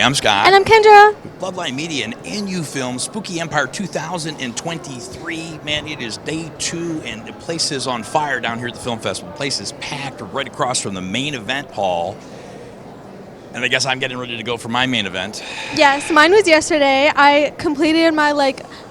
I'm Scott. And I'm Kendra. Bloodline Media and NU Film, Spooky Empire 2023. Man, it is day 2, and the place is on fire down here at the film festival. The place is packed right across from the main event hall. And I guess I'm getting ready to go for my main event. Yes, mine was yesterday. I completed my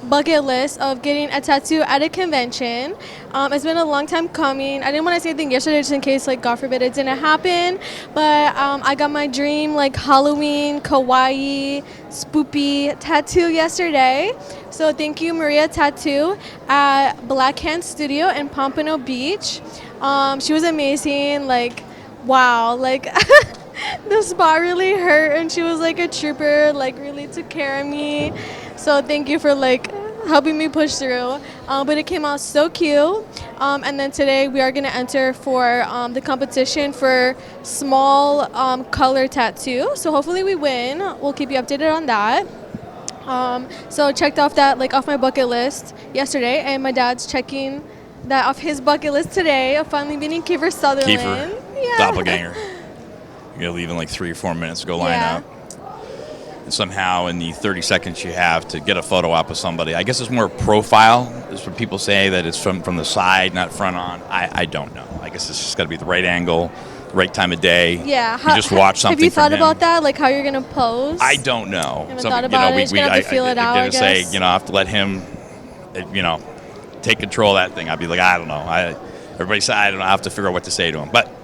bucket list of getting a tattoo at a convention. It's been a long time coming. I didn't want to say anything yesterday just in case, God forbid, it didn't happen. But I got my dream, Halloween, kawaii, spoopy tattoo yesterday. So thank you, Maria Tattoo at Black Hand Studio in Pompano Beach. She was amazing. Wow. The spot really hurt, and she was a trooper, really took care of me. So thank you for helping me push through. But it came out so cute. And then today we are going to enter for the competition for small color tattoo. So hopefully we win. We'll keep you updated on that. So checked off that off my bucket list yesterday, and my dad's checking that off his bucket list today of finally meeting Kiefer Sutherland. Kiefer, doppelganger. You're going to leave in 3 or 4 minutes to go line up. And somehow in the 30 seconds you have to get a photo op of somebody. I guess it's more profile. Is what people say, that it's from the side, not front on. I don't know. I guess it's just got to be the right angle, the right time of day. Yeah. You just watch something. Have you thought from about that? How you're going to pose? I don't know. You haven't thought about it? You're going to have to feel it out, I guess. Say, I have to let him, take control of that thing. I'd be I don't know. Everybody said, I don't know. I have to figure out what to say to him. But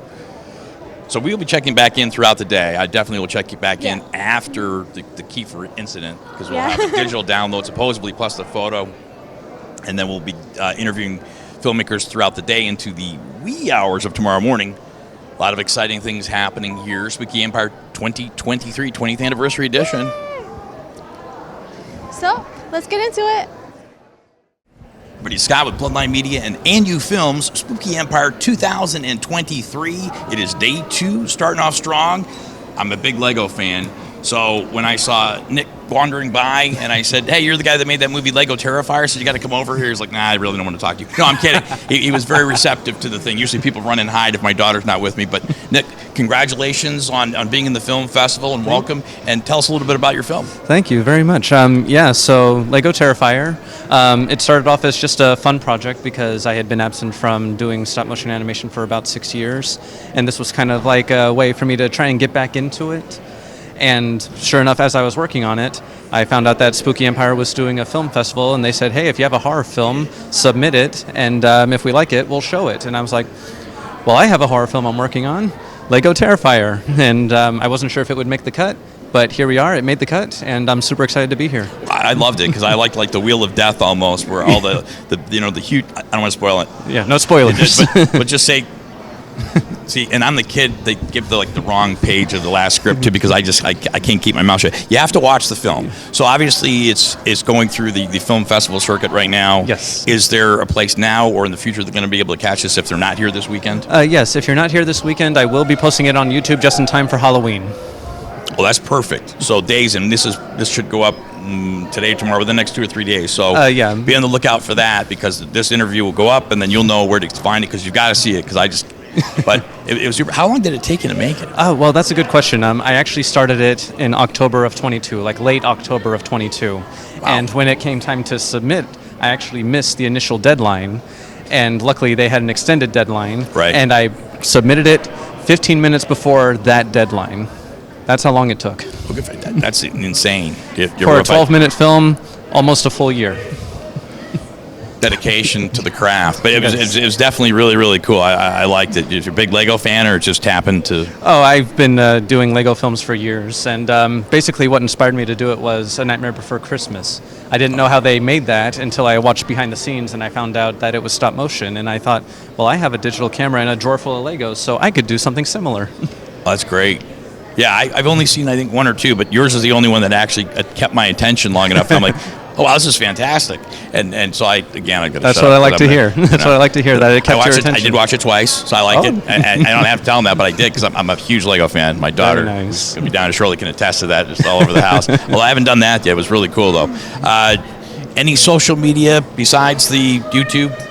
so we will be checking back in throughout the day. I definitely will check you back in after the Kiefer incident, because we'll have the digital download supposedly plus the photo, and then we'll be interviewing filmmakers throughout the day into the wee hours of tomorrow morning. A lot of exciting things happening here. Spooky Empire 2023 20th Anniversary Edition. Yay. So let's get into it. Everybody, Scott with Bloodline Media and NU Films, Spooky Empire 2023. It is day 2, starting off strong. I'm a big Lego fan, so when I saw Nick wandering by and I said, hey, you're the guy that made that movie Lego Terrifier, so you got to come over here. He's like, nah, I really don't want to talk to you. No, I'm kidding. He was very receptive to the thing. Usually people run and hide if my daughter's not with me, but Nick, congratulations on being in the film festival, and welcome, and tell us a little bit about your film. Thank you very much. So Lego Terrifier, it started off as just a fun project because I had been absent from doing stop motion animation for about 6 years, and this was kind of a way for me to try and get back into it. And sure enough, as I was working on it, I found out that Spooky Empire was doing a film festival, and they said, hey, if you have a horror film, submit it, and if we like it, we'll show it. And I was like, well, I have a horror film I'm working on, Lego Terrifier, and I wasn't sure if it would make the cut, but here we are. It made the cut, and I'm super excited to be here. I loved it because I liked the Wheel of Death almost, where all the huge. I don't want to spoil it. Yeah, no spoilers. but just say. See, and I'm the kid they give the wrong page of the last script to, because I can't keep my mouth shut. You have to watch the film. So obviously it's going through the film festival circuit right now. Yes. Is there a place now or in the future they're going to be able to catch this if they're not here this weekend? Yes, if you're not here this weekend, I will be posting it on YouTube just in time for Halloween. Well, that's perfect. So days, and this should go up today, tomorrow, within the next 2 or 3 days. So be on the lookout for that, because this interview will go up, and then you'll know where to find it, because you've got to see it. But it was. How long did it take you to make it? Oh, well, that's a good question. I actually started it in October of 22, late October of 22. Wow. And when it came time to submit, I actually missed the initial deadline. And luckily, they had an extended deadline. Right. And I submitted it 15 minutes before that deadline. That's how long it took. Okay, that's insane. For a 12-minute film, almost a full year. Dedication to the craft, but it was definitely really, really cool. I liked it. If you're a big Lego fan, or it just happened to? Oh, I've been doing Lego films for years, and basically what inspired me to do it was A Nightmare Before Christmas. I didn't know how they made that until I watched behind the scenes, and I found out that it was stop motion, and I thought, well, I have a digital camera and a drawer full of Legos, so I could do something similar. Oh, that's great. Yeah, I've only seen, I think, 1 or 2, but yours is the only one that actually kept my attention long enough. I'm like, oh, wow, this is fantastic. And so I got to shut up. That's what I like to hear. That's what I like to hear, that it kept your attention. I did watch it twice, so I liked it. And I don't have to tell them that, but I did, because I'm a huge Lego fan. My daughter, who's going to be down in Shirley, can attest to that. Just all over the house. Well, I haven't done that yet. It was really cool, though. Any social media besides the YouTube?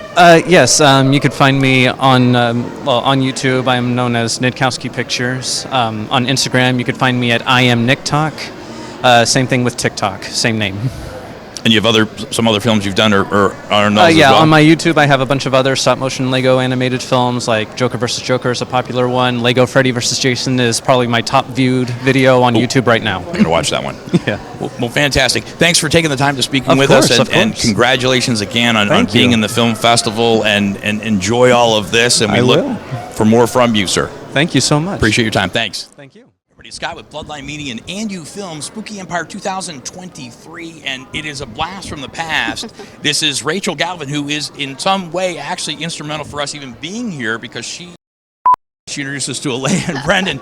Yes, you could find me on YouTube. I am known as Nidkowski Pictures. On Instagram, you could find me at I am Nick Talk. Same thing with TikTok, same name. And you have some other films you've done or on those as Yeah, well? on my YouTube, I have a bunch of other stop-motion Lego animated films, like Joker vs. Joker is a popular one. Lego Freddy vs. Jason is probably my top-viewed video on YouTube right now. I'm going to watch that one. Yeah. Well, fantastic. Thanks for taking the time to speak with course, us, of and course. congratulations again on Thank being you. in the film festival, and enjoy all of this, and we I look will. for more from you, sir. Thank you so much. Appreciate your time. Thanks. Thank you. Everybody, Scott with Bloodline Media and You Film, Spooky Empire 2023, and it is a blast from the past. This is Rachel Galvin, who is in some way actually instrumental for us even being here, because she introduced us to Alea and Brendan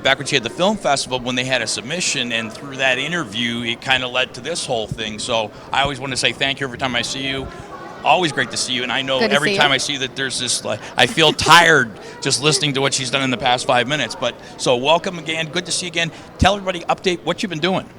back when she had the film festival, when they had a submission, and through that interview, it kind of led to this whole thing. So I always want to say thank you every time I see you. Always great to see you, and I know every time I see that there's this, like, I feel tired just listening to what she's done in the past 5 minutes. But so welcome again, good to see you again. Tell everybody, update what you've been doing.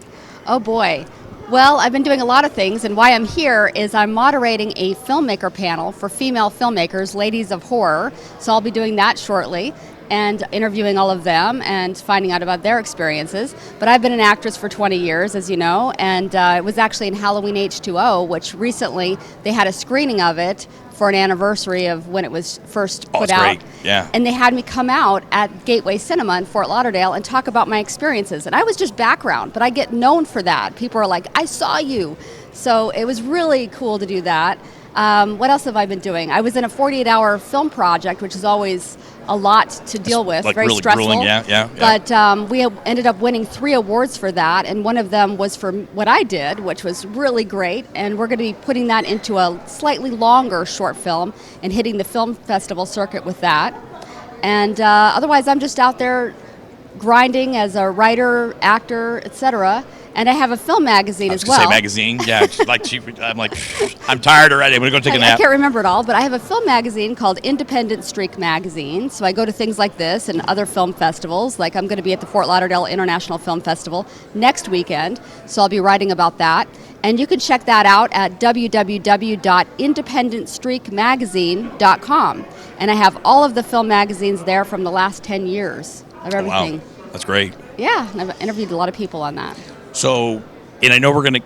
Oh boy. Well, I've been doing a lot of things, and why I'm here is I'm moderating a filmmaker panel for female filmmakers, ladies of horror. So I'll be doing that shortly and interviewing all of them and finding out about their experiences. But I've been an actress for 20 years, as you know, and it was actually in Halloween H2O, which recently they had a screening of it for an anniversary of when it was first put out. Great. Yeah. And they had me come out at Gateway Cinema in Fort Lauderdale and talk about my experiences. And I was just background, but I get known for that. People are like, I saw you. So it was really cool to do that. What else have I been doing? I was in a 48-hour film project, which is always a lot to deal with, like very really stressful. grueling, yeah. But we ended up winning 3 awards for that, and one of them was for what I did, which was really great. And we're going to be putting that into a slightly longer short film and hitting the film festival circuit with that. And otherwise, I'm just out there grinding as a writer, actor, etc. And I have a film magazine as well. Say magazine, yeah. I'm like, I'm tired already. I'm gonna go take a nap. I can't remember it all, but I have a film magazine called Independent Streak Magazine. So I go to things like this and other film festivals. Like I'm going to be at the Fort Lauderdale International Film Festival next weekend, so I'll be writing about that. And you can check that out at www.independentstreakmagazine.com. And I have all of the film magazines there from the last 10 years of everything. Wow, that's great. Yeah, and I've interviewed a lot of people on that. So, and I know we're going to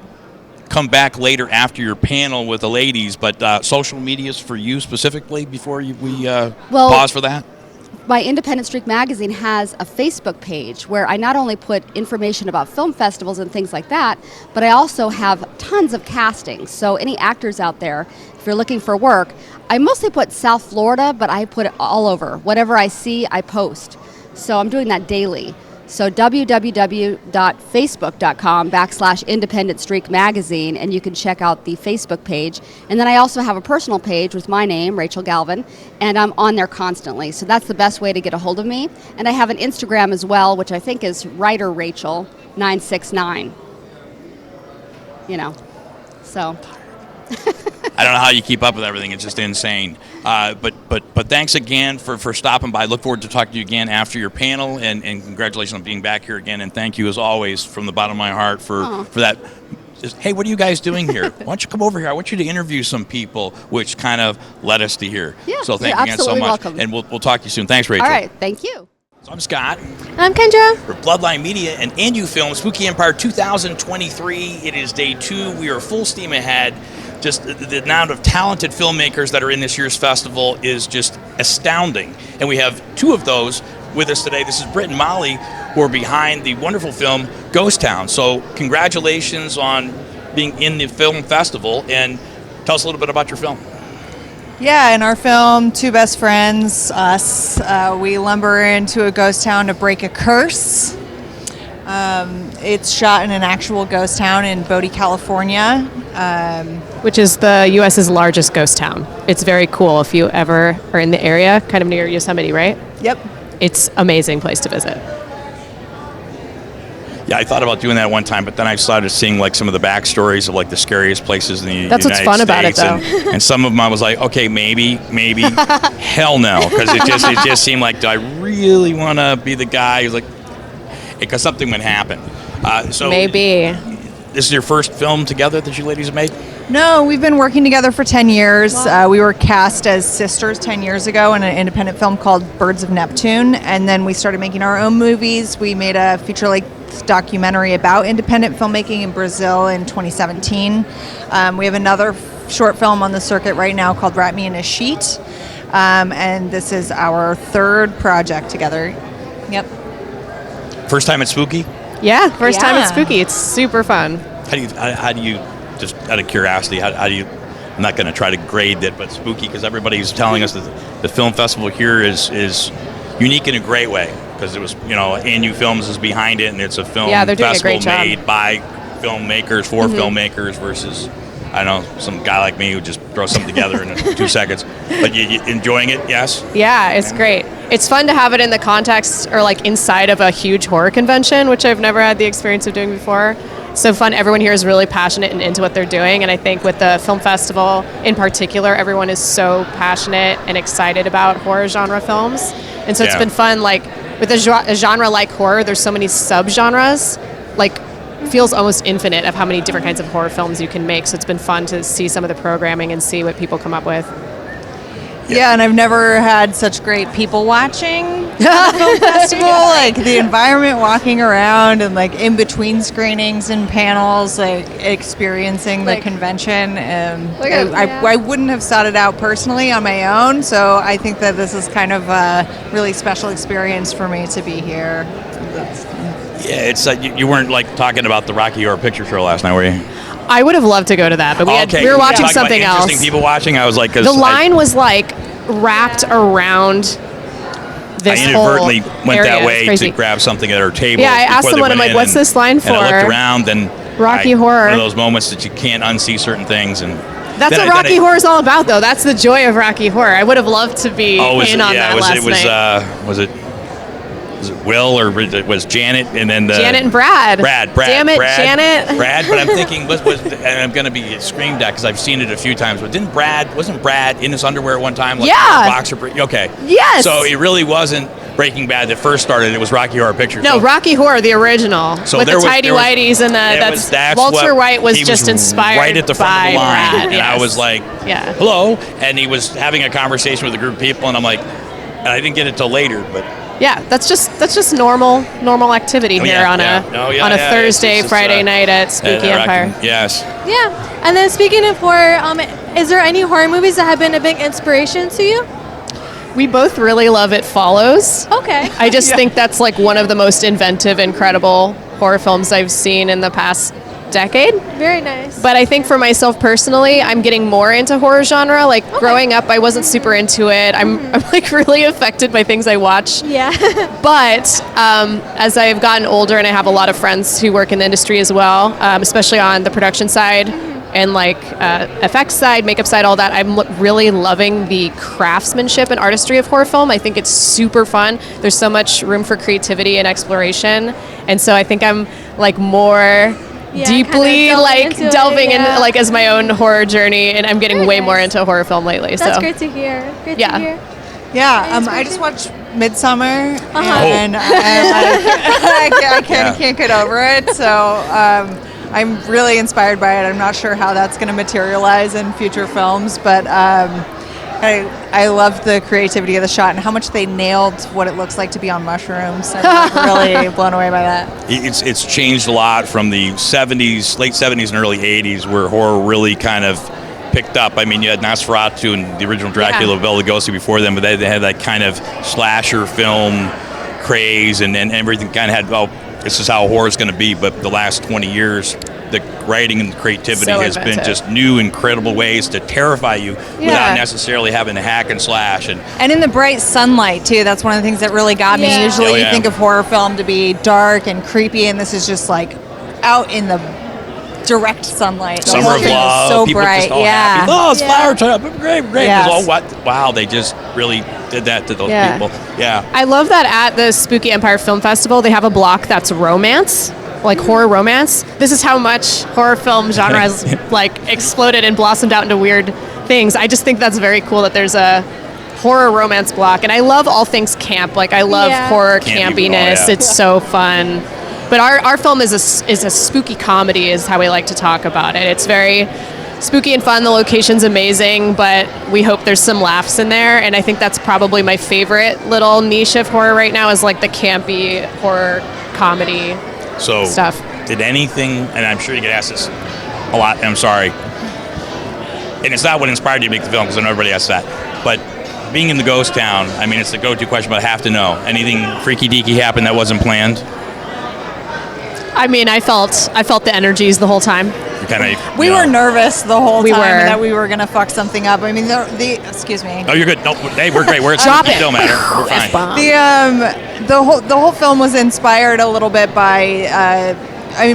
come back later after your panel with the ladies, but social medias for you specifically before we pause for that? My Independent Streak magazine has a Facebook page where I not only put information about film festivals and things like that, but I also have tons of castings. So any actors out there, if you're looking for work, I mostly put South Florida, but I put it all over. Whatever I see, I post. So I'm doing that daily. So www.facebook.com/Independent Streak Magazine, and you can check out the Facebook page. And then I also have a personal page with my name, Rachel Galvin, and I'm on there constantly. So that's the best way to get a hold of me. And I have an Instagram as well, which I think is Writer Rachel 969. You know, so. I don't know how you keep up with everything. It's just insane. But thanks again for stopping by. Look forward to talking to you again after your panel, and congratulations on being back here again. And thank you as always from the bottom of my heart for that. Just, hey, what are you guys doing here? Why don't you come over here? I want you to interview some people, which kind of led us to here. Yeah, so thank you're you again so much. welcome. And we'll talk to you soon. Thanks, Rachel. All right, thank you. So I'm Scott. I'm Kendra. For Bloodline Media and You Film, Spooky Empire 2023. It is day 2. We are full steam ahead. Just the amount of talented filmmakers that are in this year's festival is just astounding. And we have 2 of those with us today. This is Britt and Molly, who are behind the wonderful film Ghost Town. So congratulations on being in the film festival, and tell us a little bit about your film. Yeah, in our film, 2 best friends, us, we lumber into a ghost town to break a curse. It's shot in an actual ghost town in Bodie, California. Which is the U.S.'s largest ghost town. It's very cool if you ever are in the area, kind of near Yosemite, right? Yep. It's an amazing place to visit. Yeah, I thought about doing that one time, but then I started seeing like some of the backstories of like the scariest places in the That's United what's fun States, about it, though. And some of them I was like, okay, maybe, hell no, because it just seemed like, do I really want to be the guy who's like, because something would happen. So Maybe. This is your first film together that you ladies have made? No, we've been working together for 10 years. We were cast as sisters 10 years ago in an independent film called Birds of Neptune, and then we started making our own movies. We made a feature-length documentary about independent filmmaking in Brazil in 2017. We have another short film on the circuit right now called Wrap Me in a Sheet, and this is our third project together. Yep. First time at Spooky? Yeah, first time Yeah. at Spooky. It's super fun. How do you just out of curiosity, how do you, I'm not going to try to grade it, but Spooky, because everybody's telling us that the film festival here is unique in a great way, because it was, ANU Films is behind it, and it's a film Yeah, they're doing a festival great job. made by filmmakers for filmmakers versus, I don't know, some guy like me who just throws something together in 2 seconds. But you enjoying it, yes? Yeah, it's great. It's fun to have it in the context or like inside of a huge horror convention, which I've never had the experience of doing before. So fun. Everyone here is really passionate and into what they're doing. And I think with the film festival in particular, everyone is so passionate and excited about horror genre films. And so it's Yeah. been fun. Like with a genre like horror, there's so many subgenres, like feels almost infinite of how many different kinds of horror films you can make. So it's been fun to see some of the programming and see what people come up with. Yeah, and I've never had such great people watching at the film festival. Like the environment, walking around, and like in between screenings and panels, like experiencing the Like- convention. Look at- I wouldn't have sought it out personally on my own, so I think that this is kind of a really special experience for me to be here. Yeah, it's you weren't like talking about the Rocky Horror Picture Show last night, were you? I would have loved to go to that, but we were watching Talk about something else. interesting people watching. I was like, 'cause The line was like wrapped around this I whole inadvertently went area. that It's way crazy. to grab something at our table. Yeah, I asked before they someone, I'm went like, in, "What's this line And I for?" looked around, and Rocky Horror. One of those moments that you can't unsee certain things, and That's then what I- Rocky Horror is all about, though. That's the joy of Rocky Horror. I would have loved to be was in it, on yeah, that was last it was night. was it Will or was Janet and then the Janet and Brad. Brad. Damn it, Brad, Janet. Brad, but I'm thinking was and I'm going to be screamed at because I've seen it a few times. But wasn't Brad in his underwear one time? Like Yeah. a boxer. Okay. Yes. So it really wasn't Breaking Bad that first started. It was Rocky Horror Picture No, Show. Rocky Horror, the original, So with there the was- tidy there was- whities and that's Walter what- White was he just inspired right at the front by of the line, Brad. and I yes. was like, Yeah. "Hello," and he was having a conversation with a group of people, and I'm like, and I didn't get it till later, but Yeah, that's just normal activity Oh, here yeah, on yeah. a Oh, yeah, on a yeah, Thursday, it's, Friday night at Spooky Rocky- Empire. Yes. Yeah. And then speaking of horror, is there any horror movies that have been a big inspiration to you? We both really love It Follows. Okay. I just think that's like one of the most inventive, incredible horror films I've seen in the past decade. Very nice. But I think for myself personally, I'm getting more into horror genre. Like growing up, I wasn't super into it. I'm like really affected by things I watch. yeah. But as I've gotten older and I have a lot of friends who work in the industry as well, especially on the production side and like effects side, makeup side, all that, I'm really loving the craftsmanship and artistry of horror film. I think it's super fun. There's so much room for creativity and exploration. And so I think I'm like more deeply kinda like delving into delving it, in yeah. like as my own horror journey, and I'm getting Very way more nice. into horror film lately. That's so great to hear. Great Yeah. to hear. Yeah, I just watched Midsummer, Oh. and I can't get over it. So I'm really inspired by it. I'm not sure how that's going to materialize in future films, but I love the creativity of the shot and how much they nailed what it looks like to be on mushrooms. I'm really blown away by that. It's changed a lot from the 70s, late 70s and early 80s, where horror really kind of picked up. I mean, you had Nosferatu and the original Dracula, Bela Lugosi before them, but they had that kind of slasher film craze, and everything kind of had, this is how horror's going to be. But the last 20 years, the writing and the creativity So has been inventive. just new, incredible ways to terrify you without necessarily having to hack and slash. And in the bright sunlight, too. That's one of the things that really got me. Yeah. Usually Oh, you yeah. think of horror film to be dark and creepy, and this is just like out in the direct sunlight. The Summer whole of thing is Love, so people bright. just all yeah. happy. Oh, it's Yeah. flower time, great. Yes. It's all what? Wow, they just really did that to those Yeah. people. Yeah. I love that at the Spooky Empire Film Festival, they have a block that's romance, like horror romance. This is how much horror film genre has like exploded and blossomed out into weird things. I just think that's very cool that there's a horror romance block. And I love all things camp. Like I love Yeah. horror Campy, campiness. oh, yeah. It's so fun. But our film is a spooky comedy is how we like to talk about it. It's very spooky and fun. The location's amazing, but we hope there's some laughs in there. And I think that's probably my favorite little niche of horror right now is like the campy horror comedy stuff. Did anything, and I'm sure you get asked this a lot, and I'm sorry, and it's not what inspired you to make the film, because I know everybody asks that, but being in the ghost town, I mean, it's the go-to question, but I have to know, anything freaky deaky happened that wasn't planned? I mean, I felt the energies the whole time. We were nervous the whole time that we were going to fuck something up. I mean, excuse me. Oh, you're good. No, hey, we're great. It don't matter. We're fine. The whole film was inspired a little bit by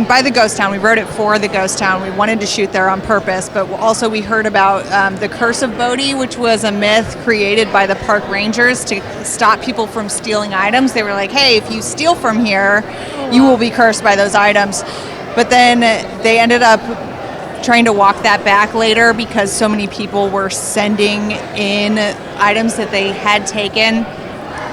by the ghost town. We wrote it for the ghost town. We wanted to shoot there on purpose, but also we heard about the curse of Bodhi, which was a myth created by the park rangers to stop people from stealing items. They were like, hey, if you steal from here, you will be cursed by those items. But then they ended up trying to walk that back later because so many people were sending in items that they had taken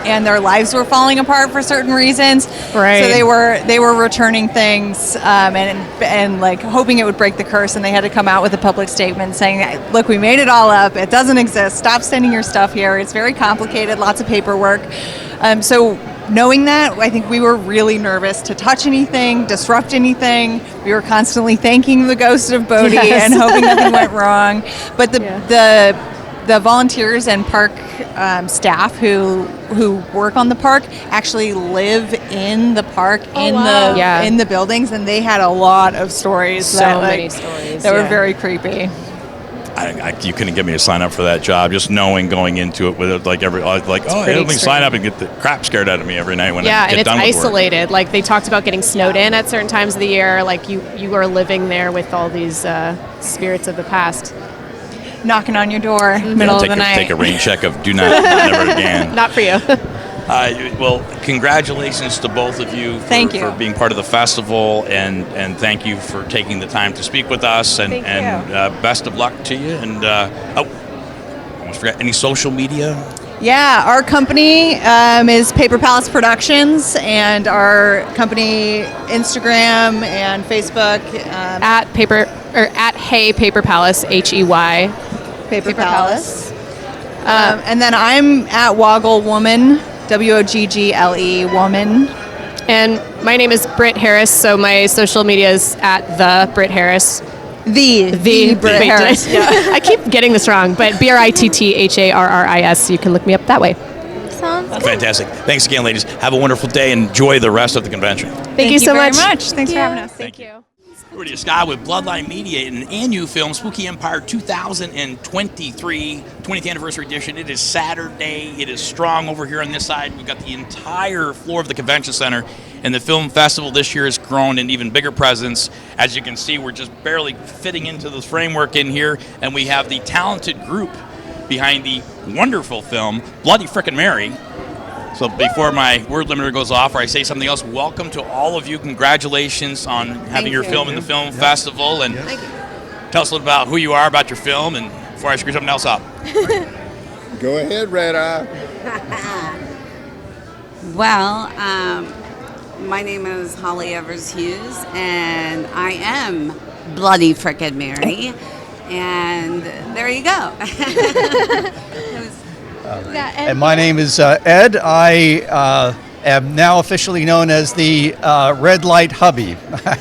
and their lives were falling apart for certain reasons. Right. So they were returning things and like hoping it would break the curse, and they had to come out with a public statement saying, look, we made it all up. It doesn't exist. Stop sending your stuff here. It's very complicated, lots of paperwork. So knowing that, I think we were really nervous to touch anything, disrupt anything. We were constantly thanking the ghost of Bodhi and hoping nothing went wrong. But the volunteers and park staff who work on the park actually live in the park in the buildings, and they had a lot of stories. Many stories that were very creepy. You couldn't get me to sign up for that job. Just knowing going into it with it, let me sign up and get the crap scared out of me every night when I get done with work. Yeah, and it's isolated. Like they talked about getting snowed in at certain times of the year. Like you are living there with all these spirits of the past. Knocking on your door, middle of the night. Take a rain check of do not, never again. Not for you. Well, congratulations to both of you for being part of the festival, and thank you for taking the time to speak with us, and best of luck to you. And almost forgot, any social media? Yeah, our company is Paper Palace Productions, and our company Instagram and Facebook at Hey Paper Palace, HEY Paper Palace. And then I'm at Woggle Woman, WOGGLE Woman. And my name is Britt Harris, so my social media is at the Britt Harris. The Britt Harris. Yeah. I keep getting this wrong, but BRITTHARRIS. You can look me up that way. Sounds good. Fantastic. Thanks again, ladies. Have a wonderful day. Enjoy the rest of the convention. Thank you so very much. Thanks for having us. Thank you. We're to Scott with Bloodline Media and an new film, Spooky Empire 2023, 20th anniversary edition. It is Saturday. It is strong over here on this side. We've got the entire floor of the convention center, and the film festival this year has grown an even bigger presence. As you can see, we're just barely fitting into the framework in here, and we have the talented group behind the wonderful film, Bloody Frickin' Mary. So before my word limiter goes off or I say something else, welcome to all of you. Congratulations on having your film in the film festival. And tell us a little about who you are, about your film, and before I screw something else up. Go ahead, Red Eye. Well, my name is Holly Evers Hughes, and I am Bloody Frickin' Mary. And there you go. And my name is Ed. I am now officially known as the Red Light Hubby. I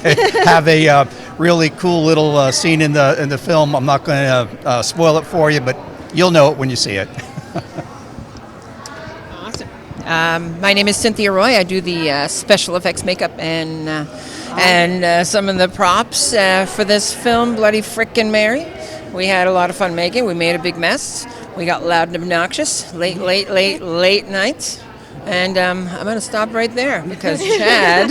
have a really cool little scene in the film. I'm not going to spoil it for you, but you'll know it when you see it. Awesome. My name is Cynthia Roy. I do the special effects makeup and some of the props for this film, Bloody Frickin' Mary. We had a lot of fun making. We made a big mess. We got loud and obnoxious, late nights. And I'm going to stop right there because Chad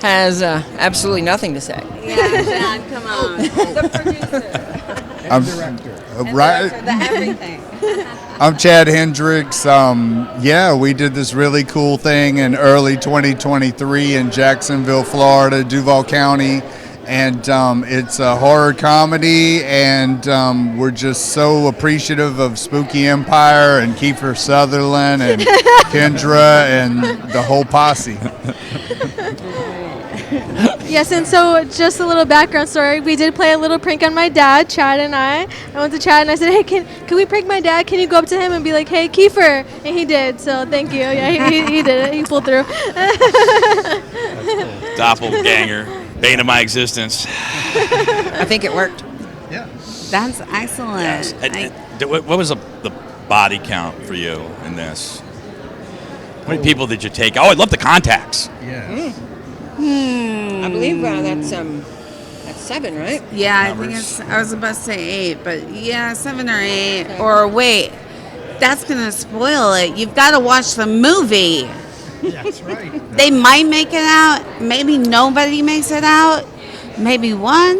has absolutely nothing to say. Yeah, Chad, come on. The producer. I'm right. The everything. I'm Chad Hendricks. We did this really cool thing in early 2023 in Jacksonville, Florida, Duval County. And it's a horror comedy, and we're just so appreciative of Spooky Empire and Kiefer Sutherland and Kendra and the whole posse. Yes, and so just a little background story. We did play a little prank on my dad, Chad and I. I went to Chad and I said, hey, can we prank my dad? Can you go up to him and be like, hey, Kiefer? And he did, so thank you. Yeah, he did it. He pulled through. Doppelganger, bane of my existence. I think it worked. Yeah. That's excellent. Yes. What was the body count for you in this? How many people did you take? Oh, I love the contacts. Yeah. I believe that's 7, right? Yeah, Numbers. I was about to say 8, but yeah, 7 or 8. Or wait, that's going to spoil it. You've got to watch the movie. That's right. They might make it out. Maybe nobody makes it out. Maybe one.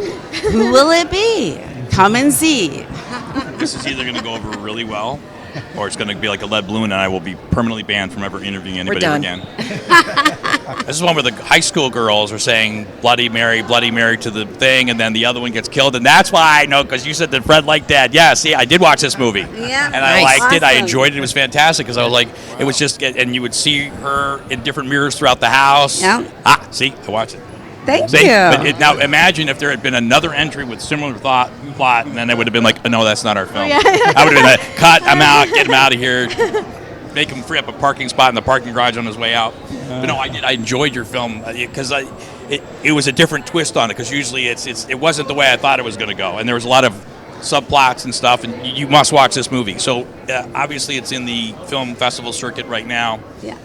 Who will it be? Come and see. This is either going to go over really well, or it's going to be like a lead balloon, and I will be permanently banned from ever interviewing anybody done. again. This is one where the high school girls are saying Bloody Mary to the thing, and then the other one gets killed, and that's why I know, because you said that Fred liked that. Yeah, see, I did watch this movie. Yeah. And I liked it. I Awesome. enjoyed it. It was fantastic, because I was like, it was just, and you would see her in different mirrors throughout the house. Yeah. See, I watched it. Thank See? you. But now imagine if there had been another entry with similar plot, and then it would have been like, no, that's not our film. Yeah. I would have been like, cut, I'm out, get him out of here, make him free up a parking spot in the parking garage on his way out. But no, I enjoyed your film because it was a different twist on it, because usually it wasn't the way I thought it was going to go, and there was a lot of subplots and stuff, and you must watch this movie. So obviously it's in the film festival circuit right now. Yeah.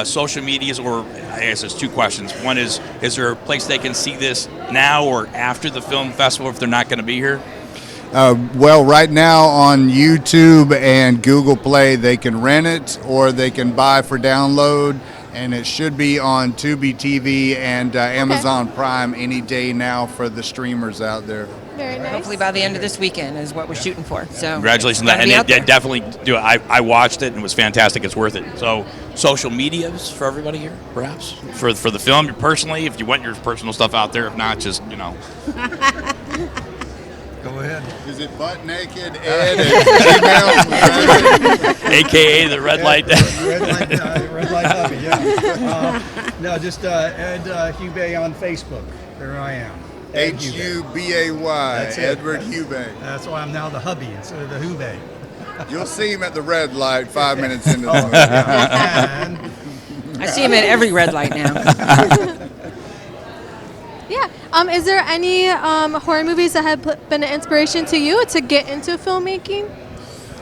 Social medias, or I guess there's two questions. One is there a place they can see this now or after the film festival if they're not going to be here? Well, right now on YouTube and Google Play, they can rent it or they can buy for download, and it should be on Tubi TV and Amazon Prime any day now for the streamers out there. Very nice. Hopefully by the end of this weekend is what we're shooting for. So Congratulations on it's that. gotta be out there. Definitely do it. I watched it and it was fantastic. It's worth it. So social medias for everybody here, perhaps? For the film, personally, if you want your personal stuff out there. If not, just, Go ahead. Is it butt naked Ed at Gmail? AKA the red light. Red light hubby, yeah. No, just Ed Hubay on Facebook. There I am. Ed Hubay. Hubay, That's it. Edward Hubay. That's why I'm now the hubby instead of the Hubay. You'll see him at the red light 5 minutes into the movie. And I see him at every red light now. Yeah. Is there any horror movies that have been an inspiration to you to get into filmmaking,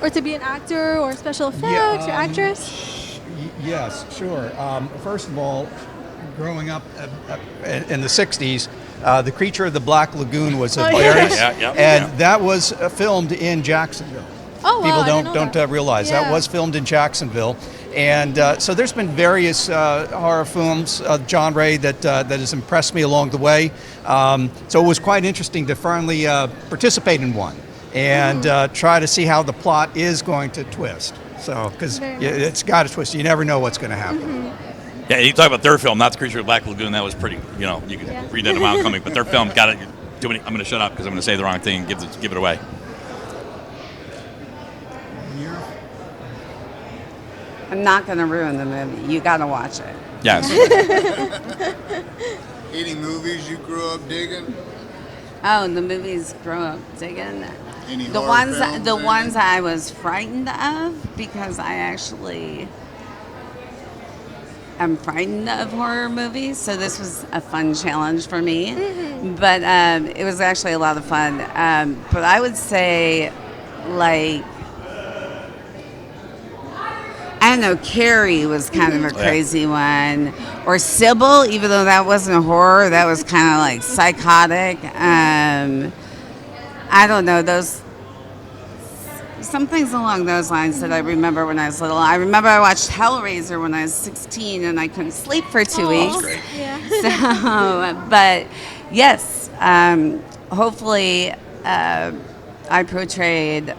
or to be an actor or special effects or actress? Yes, sure. First of all, growing up in the 60s, The Creature of the Black Lagoon was a series, and that was filmed in Jacksonville. Oh, wow, People I didn't know don't realize Yeah. that was filmed in Jacksonville, and so there's been various horror films genre that has impressed me along the way. So it was quite interesting to finally participate in one and try to see how the plot is going to twist. So because Very nice. it's got to twist, you never know what's going to happen. Yeah, you talk about their film, not The Creature of the Black Lagoon. That was pretty, you can Yeah. read that a mile coming. But their film got it. I'm going to shut up because I'm going to say the wrong thing and give it away. I'm not going to ruin the movie. You got to watch it. Yes. Any movies you grew up digging? Oh, the movies grow up digging. Any The horror ones films, the any? ones I was frightened of, because I actually am frightened of horror movies, so this was a fun challenge for me. But it was actually a lot of fun. But I would say, like, I don't know, Carrie was kind of a crazy one. Or Sybil, even though that wasn't a horror, that was kind of like psychotic. I don't know, some things along those lines that I remember when I was little. I remember I watched Hellraiser when I was 16 and I couldn't sleep for 2 weeks. Great. Yeah. So, but yes, hopefully I portrayed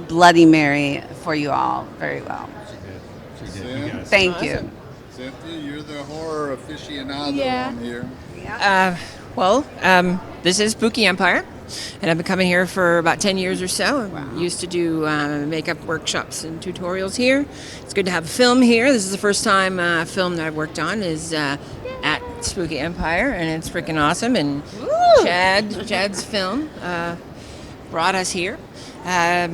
Bloody Mary for you all very well. Thank you. Cynthia, you're the horror aficionado Yeah. on here. This is Spooky Empire, and I've been coming here for about 10 years or so. I used to do makeup workshops and tutorials here. It's good to have a film here. This is the first time a film that I've worked on is at Spooky Empire, and it's freaking awesome. And Chad's film brought us here. I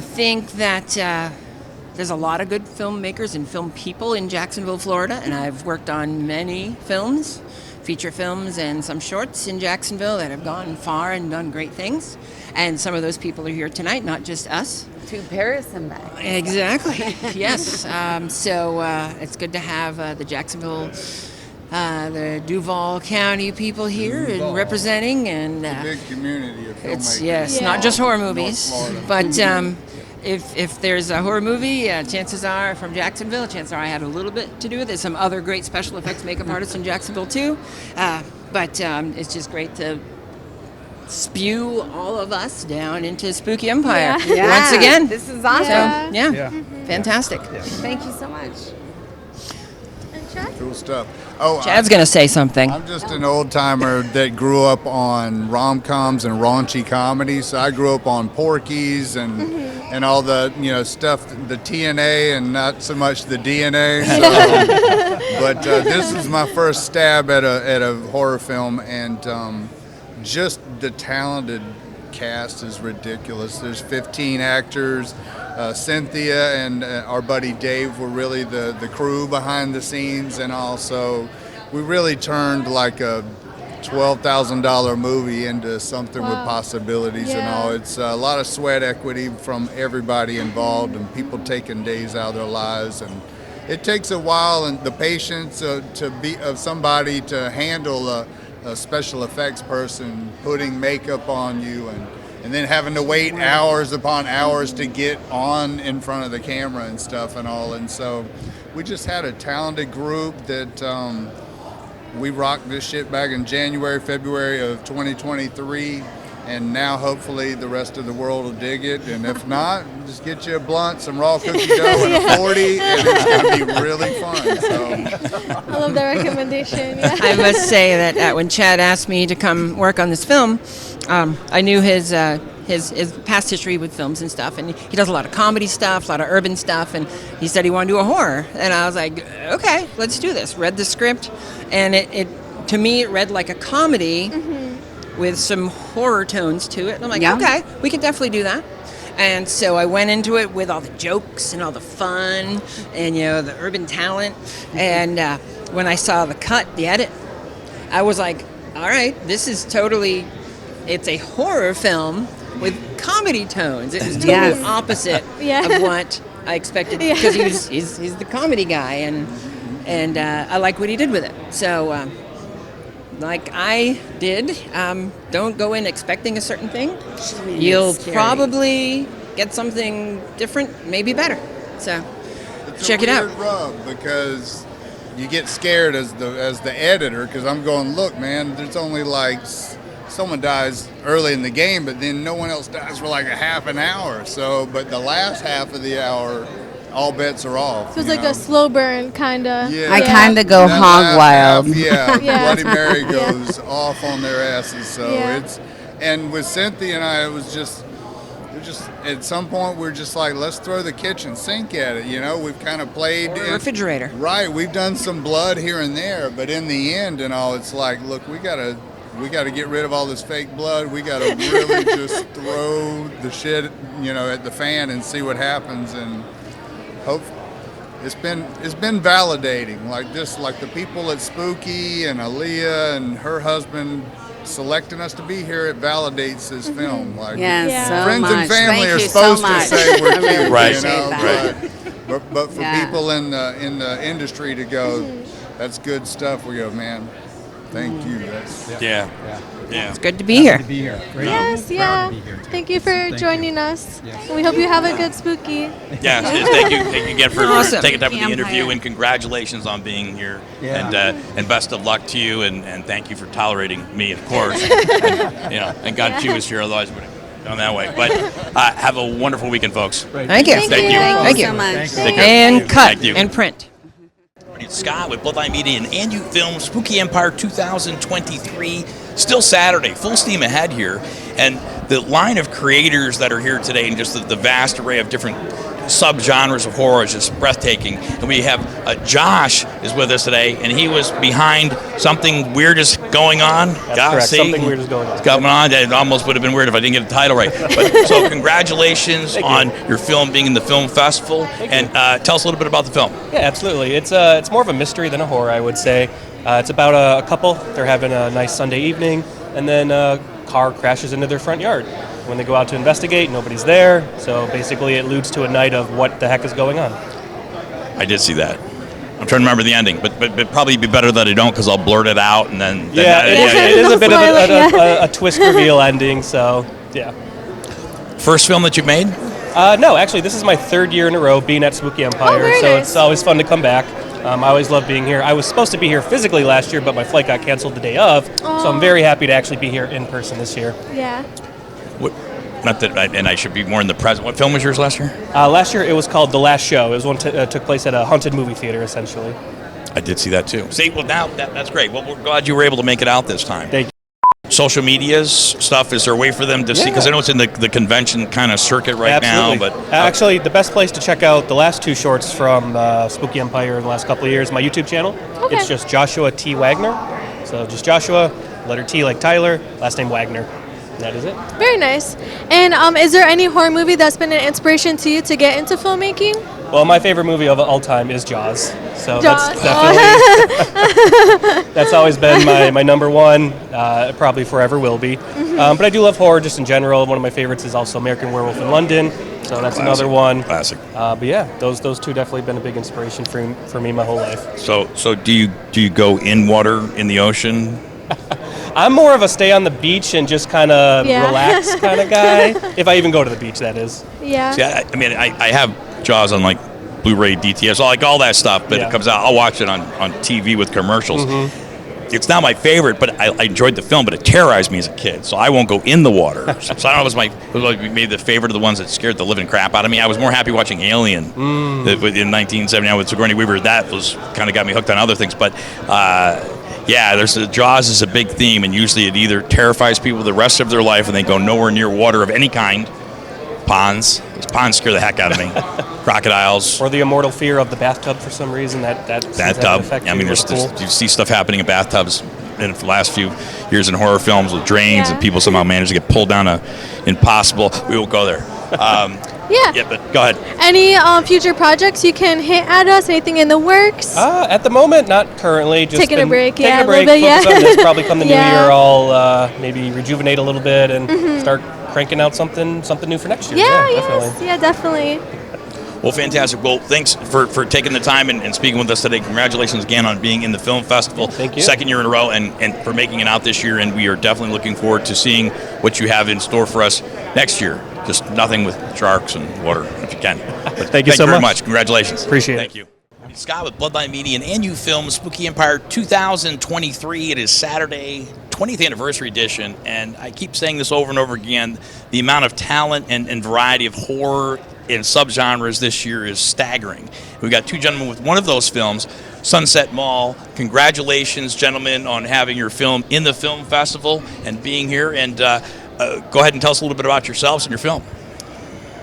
think that there's a lot of good filmmakers and film people in Jacksonville, Florida, and I've worked on many films, feature films and some shorts in Jacksonville that have gone far and done great things. And some of those people are here tonight, not just us. To Paris and back. Exactly. Yes. So it's good to have the Jacksonville, the Duval County people here and representing, and It's a big community of filmmakers. It's not just horror movies, North but if there's a horror movie, chances are from Jacksonville. Chances are I had a little bit to do with it. Some other great special effects makeup artists in Jacksonville too, but it's just great to spew all of us down into Spooky Empire once again. This is awesome. So, fantastic. Thank you so much. And Chad? Cool stuff. Oh, Chad's gonna say something. I'm just an old timer that grew up on rom-coms and raunchy comedies. So I grew up on Porky's and all the stuff, the TNA and not so much the DNA. So, but this is my first stab at a horror film, and just the talented cast is ridiculous. There's 15 actors. Cynthia and our buddy Dave were really the crew behind the scenes, and also we really turned like a $12,000 movie into something with possibilities and all. It's a lot of sweat equity from everybody involved and people taking days out of their lives, and it takes a while and the patience of somebody to handle a special effects person putting makeup on you and then having to wait hours upon hours to get on in front of the camera and stuff and all. And so we just had a talented group that we rocked this shit back in January, February of 2023. And now hopefully the rest of the world will dig it. And if not, just get you a blunt, some raw cookie dough, and a 40, and it's going to be really fun. So. I love that recommendation. Yeah. I must say that when Chad asked me to come work on this film, I knew his past history with films and stuff, and he does a lot of comedy stuff, a lot of urban stuff, and he said he wanted to do a horror, and I was like, okay, let's do this. Read the script, and it to me it read like a comedy with some horror tones to it, and I'm like, okay, we can definitely do that. And so I went into it with all the jokes and all the fun and the urban talent, and when I saw the cut, the edit, I was like, all right, this is totally, it's a horror film with comedy tones. It was totally opposite of what I expected, because he's the comedy guy, and I like what he did with it. So like I did, don't go in expecting a certain thing. You'll probably get something different, maybe better. So check it out. It's a weird rub because you get scared as the editor, because I'm going, look, man, there's only like someone dies early in the game, but then no one else dies for like a half an hour. So, but the last half of the hour, all bets are off. So it's like a slow burn, kind of. Yeah. I kind of go hog wild. Bloody Mary goes off on their asses. So it's, and with Cynthia and I, it was just at some point we're just like, let's throw the kitchen sink at it. We've kind of played Or a refrigerator. Right, we've done some blood here and there, but in the end and all, it's like, look, we gotta get rid of all this fake blood. We gotta really just throw the shit, at the fan and see what happens. And hopefully, it's been validating. Like the people at Spooky and Aaliyah and her husband selecting us to be here. It validates this film. Like so friends much. and family Thank are you supposed so to much. say we're I cute, Right. Right. But for people in the industry to go, that's good stuff. We go, man. Thank you. That's It's good to be here. Great. Yes, Thank you for joining us. And we hope you have a good spooky. Yes, thank you again for Awesome. taking time for the Empire. interview, and congratulations on being here. And best of luck to you, and thank you for tolerating me, of course. And God, she was here, otherwise would have gone that way. But have a wonderful weekend, folks. Thank you. Thank you. Thank you so much. Take care. And cut Thank you. and print. It's Scott with Bloodline Media and Andu Film Spooky Empire 2023. Still Saturday, full steam ahead here. And the line of creators that are here today, and just the vast array of different subgenres of horror is just breathtaking. And we have Josh is with us today, and he was behind Something Weird is Going On. That's correct. Something Weird is Going On. It's coming on. It almost would have been weird if I didn't get the title right. But, so congratulations on your film being in the film festival. And tell us a little bit about the film. Yeah, absolutely. It's more of a mystery than a horror, I would say. It's about a couple. They're having a nice Sunday evening, and then a car crashes into their front yard. When they go out to investigate, nobody's there. So basically it alludes to a night of what the heck is going on. I did see that. I'm trying to remember the ending, but it'd probably be better that I don't, because I'll blurt it out and then it is a bit of a twist reveal ending. So yeah. First film that you've made? No, actually, this is my third year in a row being at Spooky Empire, so nice. it's always fun to come back. I always love being here. I was supposed to be here physically last year, but my flight got canceled the day of, so I'm very happy to actually be here in person this year. Yeah. Not that, and I should be more in the present. What film was yours last year? Last year it was called The Last Show. It was one took place at a haunted movie theater, essentially. I did see that too. See, well now that's great. Well, we're glad you were able to make it out this time. Thank you. Social medias stuff, is there a way for them to see? Because I know it's in the convention kind of circuit right now. But actually, the best place to check out the last two shorts from Spooky Empire in the last couple of years, my YouTube channel. Okay. It's just Joshua T. Wagner. So just Joshua, letter T like Tyler, last name Wagner. And that is it. Very nice. And is there any horror movie that's been an inspiration to you to get into filmmaking? Well, my favorite movie of all time is Jaws. So Jaws. That's definitely that's always been my number one. Probably forever will be. But I do love horror just in general. One of my favorites is also American Werewolf in London. So that's another one. Classic. But yeah, those two definitely been a big inspiration for me my whole life. So do you go in water in the ocean? I'm more of a stay on the beach and just kind of relax kind of guy. If I even go to the beach, that is. Yeah. See, I mean, I have Jaws on like Blu-ray, DTS, like all that stuff, but it comes out, I'll watch it on TV with commercials. It's not my favorite, but I enjoyed the film, but it terrorized me as a kid, so I won't go in the water. So I don't know if it was like maybe the favorite of the ones that scared the living crap out of me. I was more happy watching Alien in 1979 with Sigourney Weaver. That was kind of got me hooked on other things, but yeah, Jaws is a big theme, and usually it either terrifies people the rest of their life and they go nowhere near water of any kind. Ponds scare the heck out of me. Crocodiles. Or the immortal fear of the bathtub for some reason. Bathtub. I mean, you see stuff happening in bathtubs in the last few years in horror films with drains and people somehow manage to get pulled down a impossible. We won't go there. Yeah, but go ahead. Any future projects you can hit at us? Anything in the works? At the moment, not currently. Just taking a break, taking a little break. bit, Focus on this. Probably come the new year, I'll maybe rejuvenate a little bit and start cranking out something new for next year. Definitely. Well, fantastic. Well, thanks for taking the time and speaking with us today. Congratulations again on being in the film festival. Thank you. Second year in a row, and for making it out this year. And we are definitely looking forward to seeing what you have in store for us next year. Just nothing with sharks and water, if you can. But thank you so very much. Congratulations. Appreciate it. Thank you. Scott with Bloodline Media and you film Spooky Empire 2023. It is Saturday, 20th anniversary edition, and I keep saying this over and over again. The amount of talent and variety of horror and subgenres this year is staggering. We've got two gentlemen with one of those films, Sunset Mall. Congratulations, gentlemen, on having your film in the film festival and being here. And go ahead and tell us a little bit about yourselves and your film.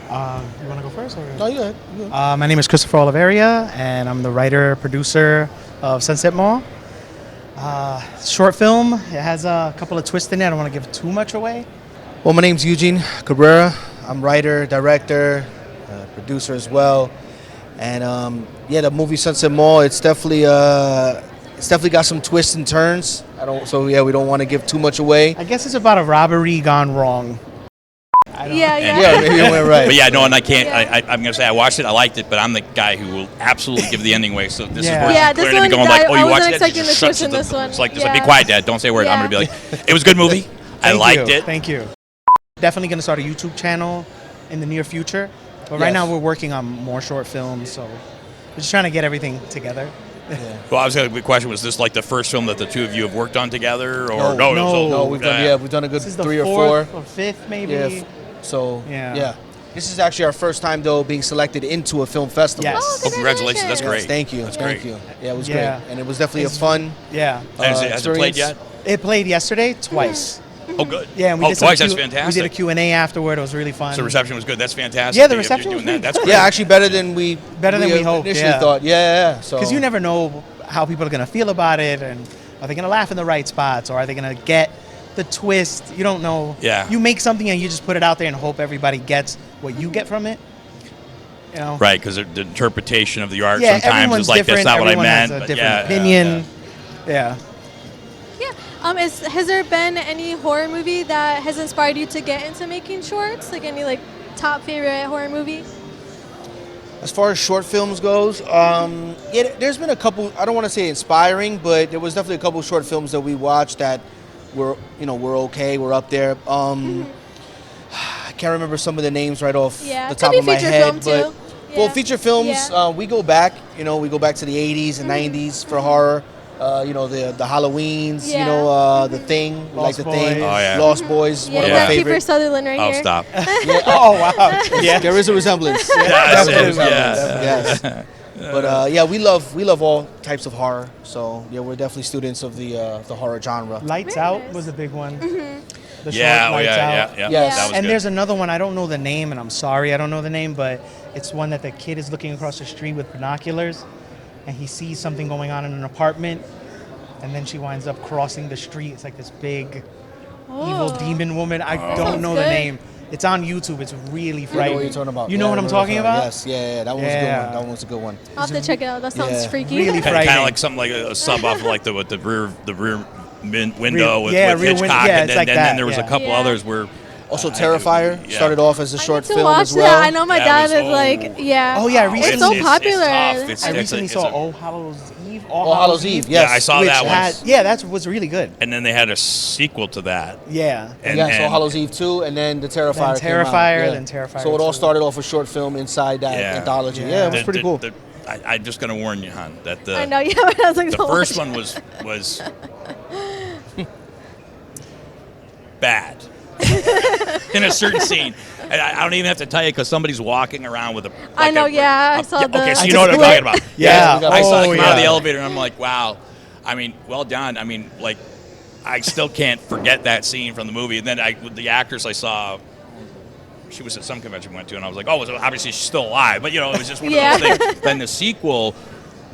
You want to go first? Or? No, you go ahead. My name is Christopher Oliveria, and I'm the writer, producer of Sunset Mall. Short film. It has a couple of twists in it. I don't want to give too much away. Well, my name's Eugene Cabrera. I'm writer, director, producer as well. And yeah, the movie Sunset Mall. It's definitely got some twists and turns. We don't want to give too much away. I guess it's about a robbery gone wrong. Yeah, maybe you went right. But yeah, no, and I can't. I'm going to say I watched it, I liked it, but I'm the guy who will absolutely give the ending away. So this is where this going one, going like, oh, you I watched wasn't it? expecting the twist in this one. It's like, be quiet, Dad. Don't say a word. I'm going to be like, it was a good movie. I liked it. Thank you. Definitely going to start a YouTube channel in the near future. But right now we're working on more short films, so we're just trying to get everything together. Yeah. Well, I was going to. The question was this like the first film that the two of you have worked on together, or no? We've done a good 3 or 4 or 5th maybe. Yeah. Yeah. This is actually our first time though being selected into a film festival. Yes. Oh, congratulations! That's great. Yes, thank you. That's thank great. you. Yeah, it was great, and it was definitely a fun. Yeah. Has it played yet? It played yesterday twice. Oh, good. Yeah, and we oh, did some twice. That's We fantastic. did a Q&A afterward. It was really fun. So the reception was good. That's fantastic. Yeah, the You're reception doing was that. That's great. Yeah, actually better than we hoped. initially Yeah. thought. Yeah. So Because you never know how people are going to feel about it, and are they going to laugh in the right spots, or are they going to get the twist? You don't know. Yeah. You make something and you just put it out there and hope everybody gets what you get from it. You know. Right, because the interpretation of the art Yeah, sometimes everyone's is like, that's different. not what I Everyone meant. has a but different yeah, opinion. Yeah. Has there been any horror movie that has inspired you to get into making shorts? Like any like top favorite horror movie? as far as short films goes, there's been a couple. I don't want to say inspiring, but there was definitely a couple short films that we watched that were okay. We're up there. I can't remember some of the names right off the top of my head, but well, feature films. We go back. We go back to the 80s and 90s for horror. The Halloweens, The Thing, Lost The Thing, Boys. Lost Boys, one of my Kiefer favorites. Sutherland right here. Oh, stop. Oh, wow. Yeah. There is a resemblance. Yes, Yes. But we love all types of horror. So yeah, we're definitely students of the horror genre. Lights Out was a big one. The short Yeah, Lights Out. yeah. Yes. That was And good. there's another one, I don't know the name, and I'm sorry I don't know the name, but it's one that the kid is looking across the street with binoculars, and he sees something going on in an apartment, and then she winds up crossing the street. It's like this big, evil demon woman. I don't know the good. name. It's on YouTube. It's really I know frightening. what you're talking about. You know what I'm talking about? Yes, yeah. That one's a good one. That one's a good one. I'll have to check it out. That sounds Yeah. freaky. Really Kind of frightening. like something like a sub off of like the rear window with rear Hitchcock, window. Yeah, and it's like then that, there was a yeah. couple Yeah. others where Also, Terrifier started off as a short I need to film watch as well. that. I know my That dad was is old. like, yeah. Oh, yeah, It's recently- so it's popular. tough. I recently saw a- All Hallows Eve. All Hallows Eve, yes. Yeah, I saw which that one. had- yeah, that was really good. And then they had a sequel to that. Yeah. And, Yes, All and- Hallows Eve 2, and then the Terrifier came out. Terrifier, Yeah. then Terrifier So it all 2. started off a short film inside that Yeah. anthology. Yeah. Yeah, it was pretty cool. I'm just going to warn you, hon, that I know, yeah, but I was like, the don't first watch one was bad in a certain scene. And I don't even have to tell you because somebody's walking around with a. I know, yeah, I saw the- Okay, so you know what I'm talking about. Yeah. I saw it come out of the yeah. elevator and I'm like, wow. I mean, well done. I mean, like, I still can't forget that scene from the movie. And then the actress I saw, she was at some convention we went to, and I was like, oh, so obviously she's still alive. But, it was just one of those things. Then the sequel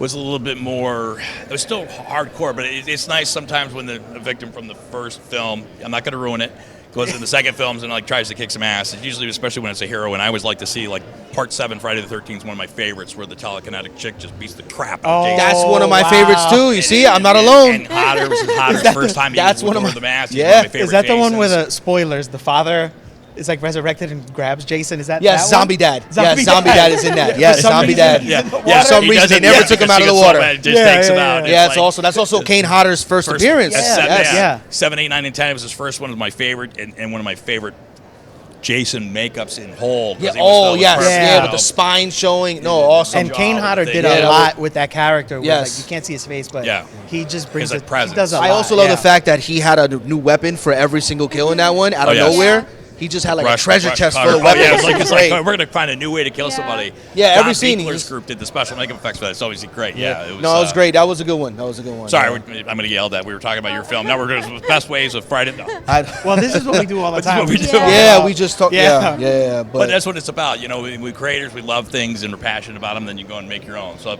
was a little bit more, it was still hardcore, but it's nice sometimes when the victim from the first film, I'm not going to ruin it, goes in the second films and tries to kick some ass. It's usually, especially when it's a hero, and I always like to see Part 7 Friday the 13th is one of my favorites, where the telekinetic chick just beats the crap out of Jason. That's one of my wow. favorites too. You see, I'm not alone. And Hotter was Hotter the first time he that's was one of over my- the mask. Yeah. He's one of my favorite Is that the one with Jasons. spoilers? The father is like resurrected and grabs Jason. Is that Yes, that one? Zombie Dad. Zombie Zombie Dad is in that. For Yes, some Zombie reason Dad. he's Yeah, in the yeah. water. For some He reason, does they it, never yeah, took him because out he of the gets so water. mad, it just Yeah, takes him yeah, out. yeah. It's That's also Kane Hodder's first appearance. Yeah. 7, 8, 9, and 10 was his first one. Was my favorite, and one of my favorite Jason makeups in whole. 'cause Yeah. he was Oh, still yes. fresh, Yeah, with the spine showing. No, awesome. And Kane job Hodder with did the- a Yeah. lot with that character. Where, Yes. you can't see his face, but Yeah. he just brings His, it. presence. He does a I lot. also love yeah. the fact that he had a new weapon for every single kill in that one out of yes. nowhere. He just had like a treasure chest full of Oh, weapons. yeah, it's like Great. we're going to find a new way to kill somebody. Yeah, every Don scene he Fiedler's just- group did the special makeup effects for that. It's obviously great. Yeah, it was, No, it was great. That was a good one. That was a good one. Sorry, Yeah. I'm going to yell at. We were talking about your film. Now we're going to best ways of Friday. No. Well, this is what we do all the This is time. what we do. Yeah, we just talk. Yeah. Yeah. But that's what it's about. We creators, we love things and we're passionate about them. Then you go and make your own. So,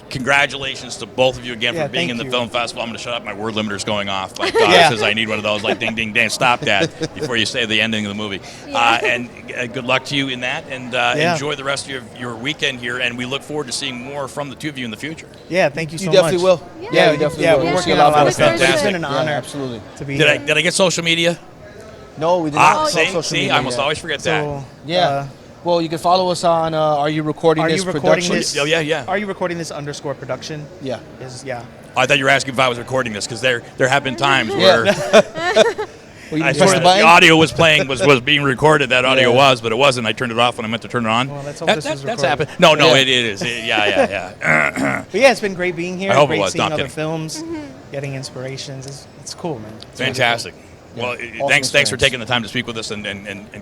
congratulations to both of you again Yeah, for being thank in the you. film festival. I'm going to shut up. My word limiter's going off. My God Yeah. says I need one of those, like ding, ding, dang, stop that before you say the ending of the movie. And good luck to you in that. And enjoy the rest of your weekend here. And we look forward to seeing more from the two of you in the future. Yeah, thank you so You much. definitely will. Yeah, you definitely yeah, will. we're We'll see working a on a lot of of stuff. It's Fantastic. been an honor absolutely. to be Did here. I get social media? No, we did not. See, social see, media I almost yet. always forget that. So, Yeah. Well, you can follow us on Are You Recording Are This You Recording Productions? This? Oh, yeah. Are You Recording This _production? Yeah. Yeah. I thought you were asking if I was recording this because there have been times where Well, you I can press swear the button. the audio was playing was being recorded. That audio was, but it wasn't. I turned it off when I meant to turn it on. Well, let's hope That- this that- was that's recorded. happened. No, Yeah. it is. Yeah. But yeah, it's been great being here. I hope it great was. seeing No, other kidding. films, getting inspirations. It's cool, man. It's really Fantastic. Well, Awesome thanks for experience. taking the time to speak with us and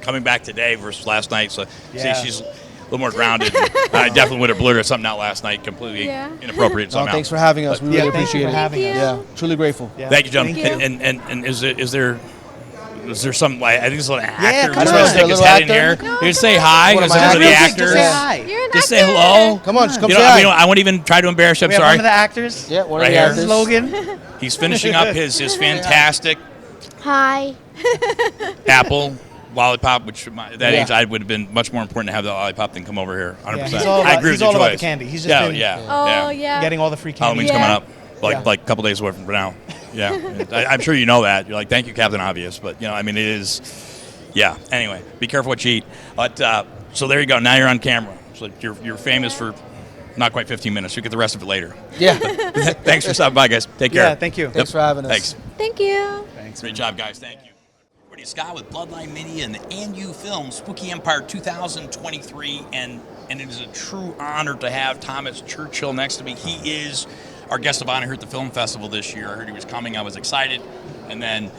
coming back today versus last night. So Yeah. see, she's little more grounded. I definitely would have blurted something out last night, completely inappropriate No, somehow. thanks for having us. We really thank you appreciate for it. having us. Yeah, truly grateful. Yeah. Thank you, gentlemen. Thank you. And is there some, like, I think it's an actor. Yeah, We're come supposed on. to stick his Little head in actor? here. Just say hi. What, Because am I one of the acting? actors. Just say hi. You're an Just say actor. hello. Come on, just come You say know, hi. I won't even try to embarrass you. I'm We have sorry. one of the actors. Yeah, one Right of the here. actors. Logan. He's finishing up his fantastic Hi. Apple lollipop, which at that Yeah. age I would have been much more important to have the lollipop than come over here. 100%. Yeah, he's all I about, agree he's with your all about the choice. candy. He's just Yeah, been yeah, Oh, yeah. yeah. getting all the free candy. Halloween's coming up, Yeah. like a couple days away from now. Yeah, I'm sure you know that. You're like, thank you, Captain Obvious, but I mean, it is. Yeah. Anyway, be careful what you eat. But so there you go. Now you're on camera. So you're famous for not quite 15 minutes. You get the rest of it later. Yeah. Thanks for stopping by, guys. Take care. Yeah, thank you. Thanks for having us. Thanks. Thank you. Thanks. Great job, guys. Thank you. Brady Scott with Bloodline Media and the ANU Film Spooky Empire 2023, and it is a true honor to have Thomas Churchill next to me. He is our guest of honor here at the film festival this year. I heard he was coming. I was excited, and then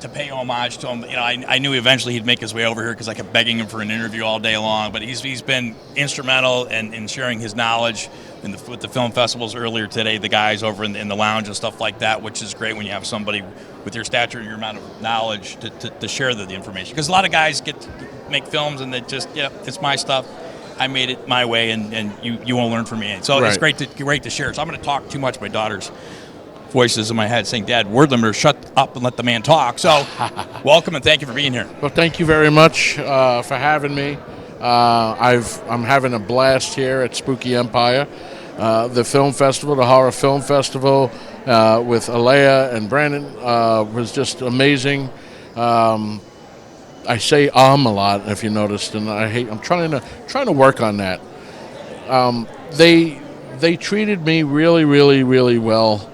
to pay homage to him, I knew eventually he'd make his way over here because I kept begging him for an interview all day long. But he's been instrumental in sharing his knowledge with the film festivals earlier today. The guys over in the lounge and stuff like that, which is great when you have somebody with your stature and your amount of knowledge to share the information. Because a lot of guys get to make films and they just it's my stuff. I made it my way, and you won't learn from me. So it's great to share. So I'm going to talk too much. My daughter's voices in my head saying, "Dad, word limiter, shut up and let the man talk." So welcome and thank you for being here. Well, thank you very much for having me. I'm having a blast here at Spooky Empire, the film festival, the horror film festival, with Alea and Brandon was just amazing. I say a lot, if you noticed, and I'm trying to work on that. They treated me really, really, really well.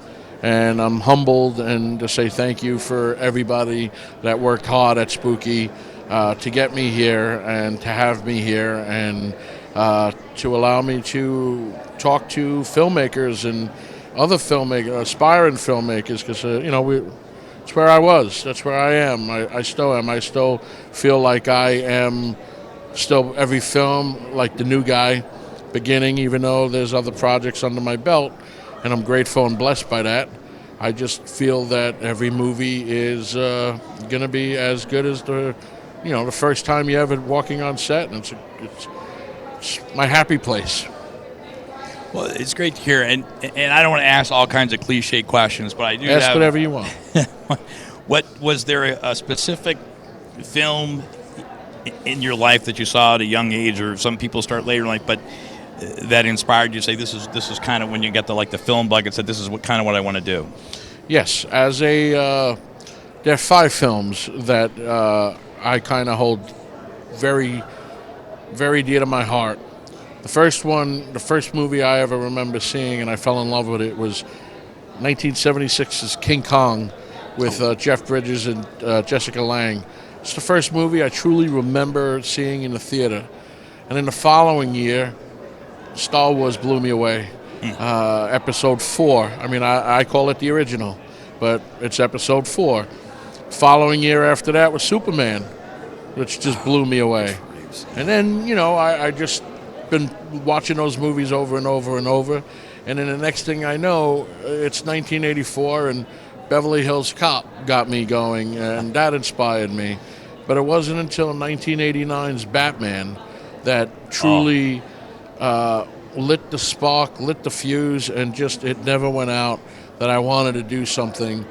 And I'm humbled and to say thank you for everybody that worked hard at Spooky to get me here and to have me here and to allow me to talk to filmmakers and other filmmakers, aspiring filmmakers, because it's where I was. That's where I am. I still am. I still feel like I am still every film like the new guy beginning, even though there's other projects under my belt. And I'm grateful and blessed by that. I just feel that every movie is going to be as good as the first time you ever walking on set, and it's my happy place. Well, it's great to hear, and I don't want to ask all kinds of cliche questions, but I do ask whatever you want. What was there a specific film in your life that you saw at a young age, or some people start later in life, but that inspired you to say this is kind of when you get the film bug and said this is what I want to do? Yes, as there are 5 films that I kind of hold very, very dear to my heart. The first movie I ever remember seeing and I fell in love with it was 1976's King Kong with Jeff Bridges and Jessica Lange. It's the first movie I truly remember seeing in the theater. And in the following year, Star Wars blew me away. Episode 4. I mean, I call it the original, but it's episode 4. Following year after that was Superman, which just blew me away. And then, I just been watching those movies over and over and over. And then the next thing I know, it's 1984 and Beverly Hills Cop got me going, and that inspired me. But it wasn't until 1989's Batman that truly lit the spark, lit the fuse, and just it never went out, that I wanted to do something,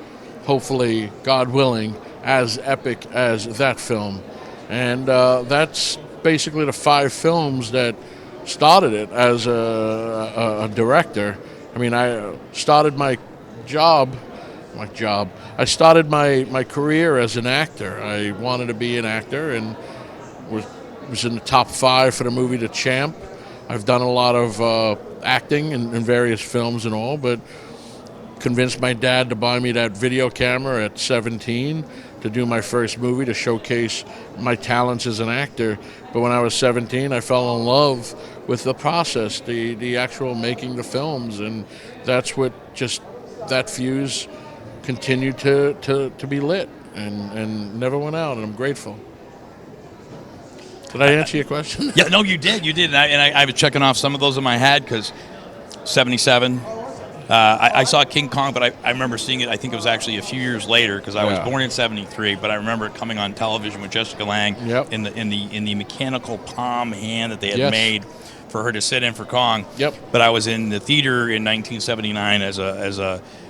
hopefully, God willing, as epic as that film. And that's basically the 5 films that started it as a director. I mean, I started my job. I started my career as an actor. I wanted to be an actor and was in the top 5 for the movie The Champ. I've done a lot of acting in various films and all, but convinced my dad to buy me that video camera at 17 to do my first movie to showcase my talents as an actor. But when I was 17, I fell in love with the process, the actual making the films, and that's what just that fuse continued to be lit and never went out, and I'm grateful. Did I answer your question? Yeah, no, you did. You did. And I was checking off some of those in my head because 77. I saw King Kong, but I remember seeing it. I think it was actually a few years later because I was born in '73. But I remember it coming on television with Jessica Lange in the mechanical palm hand that they had made for her to sit in for Kong. But I was in the theater in 1979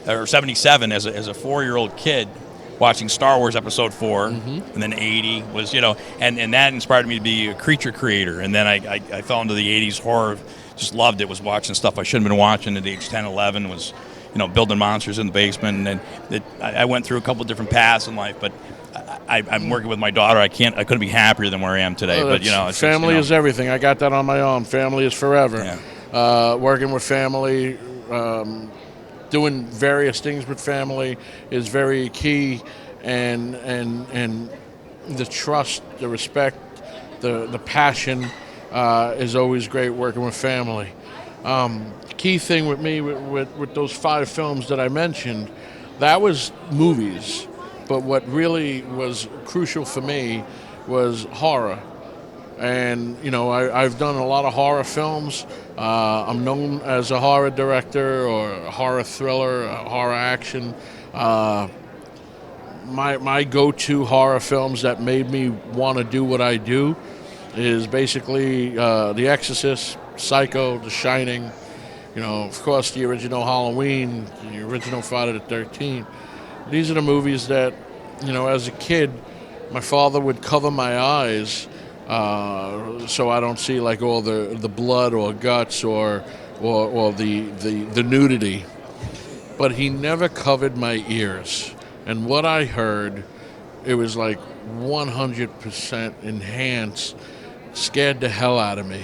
or 77 as a 4-year-old kid watching Star Wars Episode 4, and then 80 was, and that inspired me to be a creature creator. And then I fell into the 80s horror. Just loved it. Was watching stuff I shouldn't have been watching at age 10, 11. Was, building monsters in the basement. And I went through a couple different paths in life. But I'm working with my daughter. I couldn't be happier than where I am today. But it's family is everything. I got that on my own. Family is forever. Working with family, doing various things with family is very key. And the trust, the respect, the passion. Is always great working with family. Key thing with me with those 5 films that I mentioned, that was movies. But what really was crucial for me was horror. And, I've done a lot of horror films. I'm known as a horror director or a horror thriller, a horror action. My go-to horror films that made me want to do what I do is basically The Exorcist, Psycho, The Shining, of course the original Halloween, the original Friday the 13th. These are the movies that, as a kid, my father would cover my eyes so I don't see like all the blood or guts or the nudity. But he never covered my ears. And what I heard, it was like 100% enhanced. Scared the hell out of me.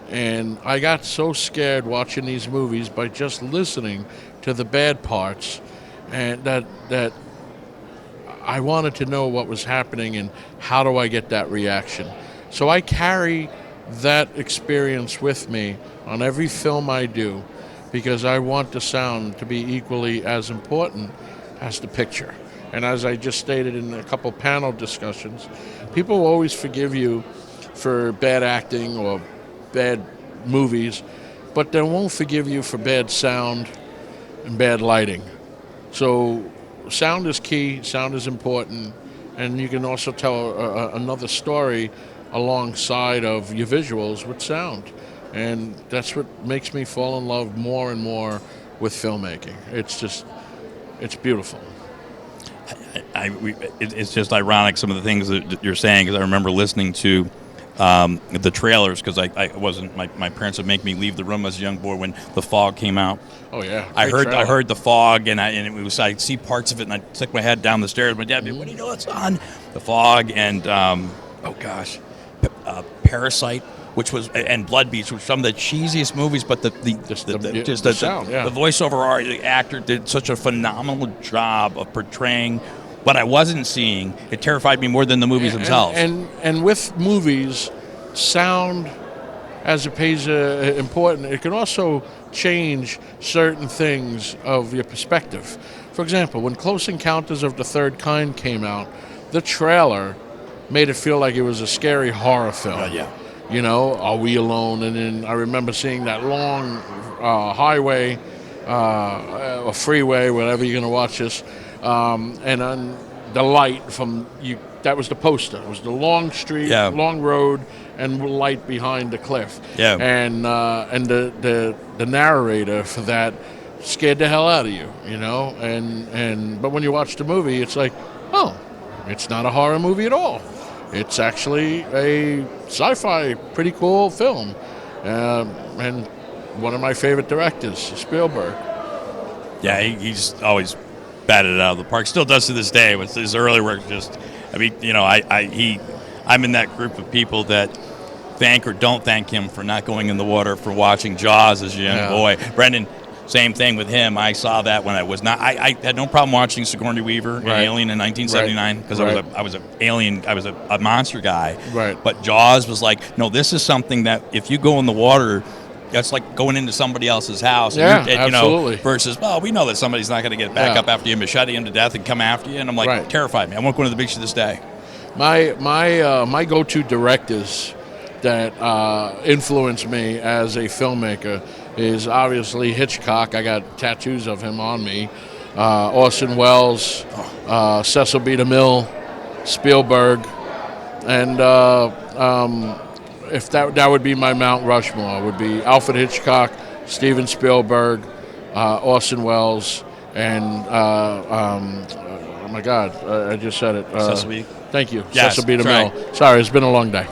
And I got so scared watching these movies by just listening to the bad parts, and that I wanted to know what was happening and how do I get that reaction. So I carry that experience with me on every film I do because I want the sound to be equally as important as the picture. And as I just stated in a couple panel discussions, people will always forgive you for bad acting or bad movies, but they won't forgive you for bad sound and bad lighting. So sound is key, sound is important, and you can also tell another story alongside of your visuals with sound. And that's what makes me fall in love more and more with filmmaking. It's beautiful. It's just ironic some of the things that you're saying because I remember listening to the trailers because I wasn't my parents would make me leave the room as a young boy when The Fog came out. Oh yeah, I heard The Fog and I'd see parts of it and I'd stick my head down the stairs. My dad would be, what do you know it's on? The Fog and Parasite, which was and Blood Beach, which were some of the cheesiest movies, but the sound, the voiceover actor did such a phenomenal job of portraying what I wasn't seeing. It terrified me more than the movies themselves. And with movies, sound, as it plays important, it can also change certain things of your perspective. For example, when Close Encounters of the Third Kind came out, the trailer made it feel like it was a scary horror film. Are we alone? And then I remember seeing that long highway, or freeway, whatever you're going to watch this, and on the light from you. That was the poster. It was the long street, long road, and light behind the cliff. And the narrator for that scared the hell out of you, but when you watch the movie, it's like, oh, it's not a horror movie at all. It's actually a sci-fi, pretty cool film, and one of my favorite directors, Spielberg. Yeah, he's always batted it out of the park. Still does to this day. With his early work, I'm in that group of people that thank or don't thank him for not going in the water for watching Jaws as a young boy. Brendan, same thing with him. I saw that when I was not. I had no problem watching Sigourney Weaver and Alien in 1979 because I was an alien. I was a monster guy. But Jaws was like, no, this is something that if you go in the water, that's like going into somebody else's house. Absolutely. Versus, well, we know that somebody's not going to get back up after you and machete him to death and come after you. And I'm like, terrified me. I won't go to the beach to this day. My go-to directors that influenced me as a filmmaker is obviously Hitchcock. I got tattoos of him on me. Orson Welles, Cecil B. DeMille, Spielberg, and if that would be my Mount Rushmore, would be Alfred Hitchcock, Steven Spielberg, Orson Welles, and oh my God, I just said it. Cecil B. Thank you, Yes, Cecil B. DeMille. right. Sorry, it's been a long day.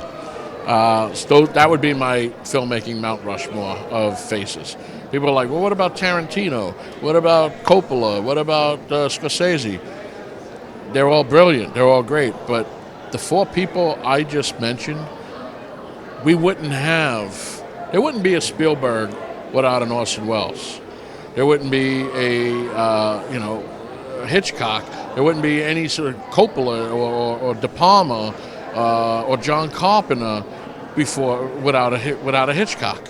So that would be my filmmaking Mount Rushmore of faces. People are like, well, what about Tarantino? What about Coppola? What about Scorsese? They're all brilliant. They're all great. But the four people I just mentioned, there wouldn't be a Spielberg without an Orson Welles. There wouldn't be a Hitchcock. There wouldn't be any sort of Coppola or De Palma or John Carpenter without a Hitchcock.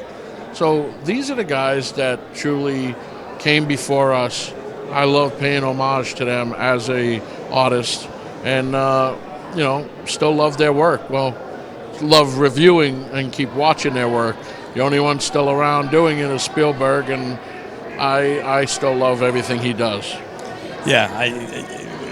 So these are the guys that truly came before us. I love paying homage to them as a artist, and still love their work. Well, love reviewing and keep watching their work. The only one still around doing it is Spielberg, and I still love everything he does. Yeah,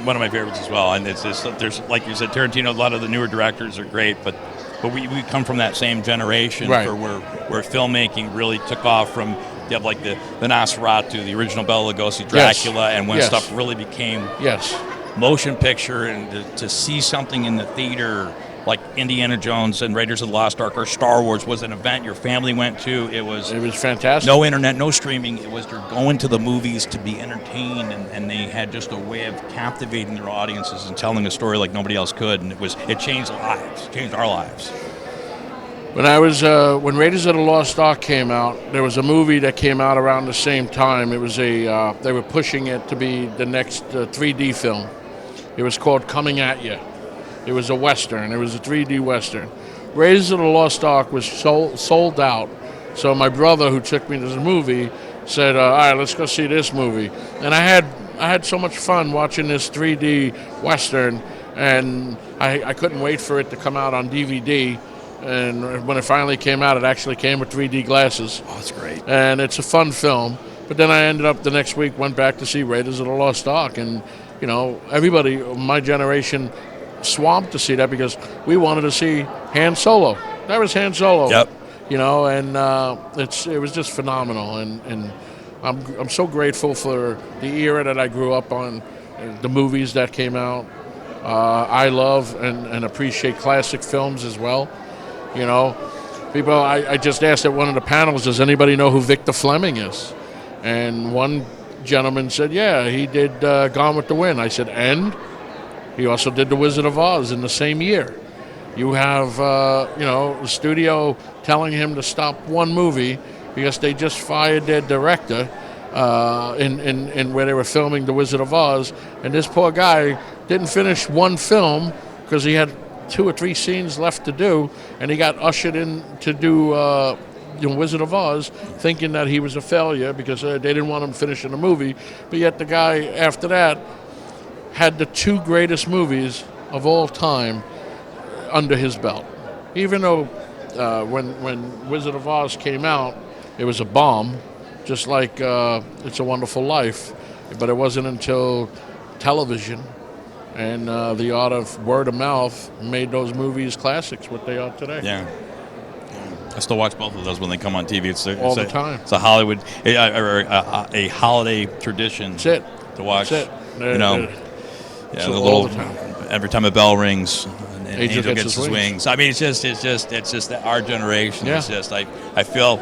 one of my favorites as well. And there's like you said, Tarantino. A lot of the newer directors are great, but we come from that same generation, right, where filmmaking really took off from. You have like the Nosferatu, the original Bela Lugosi Dracula, Yes. and when Yes. stuff really became Yes. motion picture, and to see something in the theater like Indiana Jones and Raiders of the Lost Ark or Star Wars was an event your family went to. It was fantastic. No internet, no streaming. It was you're going to the movies to be entertained, and they had just a way of captivating their audiences and telling a story like nobody else could, and it changed lives, changed our lives. When I was when Raiders of the Lost Ark came out, there was a movie that came out around the same time. It was they were pushing it to be the next 3D film. It was called Coming at You. It was a Western. It was a 3D Western. Raiders of the Lost Ark was sold out. So my brother, who took me to the movie, said, all right, let's go see this movie. And I had so much fun watching this 3D Western, and I couldn't wait for it to come out on DVD. And when it finally came out, it actually came with 3D glasses. Oh, that's great. And it's a fun film. But then I ended up the next week, went back to see Raiders of the Lost Ark. And, everybody, my generation, swamped to see that because we wanted to see Han Solo. That was Han Solo. Yep. And it was just phenomenal. And I'm so grateful for the era that I grew up on, the movies that came out. I love and appreciate classic films as well. People, I just asked at one of the panels, does anybody know who Victor Fleming is? And one gentleman said, yeah, he did Gone with the Wind. I said, and? He also did The Wizard of Oz in the same year. You have, the studio telling him to stop one movie because they just fired their director in where they were filming The Wizard of Oz. And this poor guy didn't finish one film because he had 2 or 3 scenes left to do, and he got ushered in to do Wizard of Oz, thinking that he was a failure because they didn't want him finishing the movie. But yet the guy after that had the 2 greatest movies of all time under his belt. Even though when Wizard of Oz came out, it was a bomb, just like It's a Wonderful Life. But it wasn't until television and the art of word of mouth made those movies classics, what they are today. Yeah. I still watch both of those when they come on TV. It's all the time. It's a Hollywood, a holiday tradition. That's it. To watch. That's it. Yeah, So the all little the time. every time a bell rings, and Angel Angel gets his wings. I mean, it's just that our generation. Yeah. It's just I feel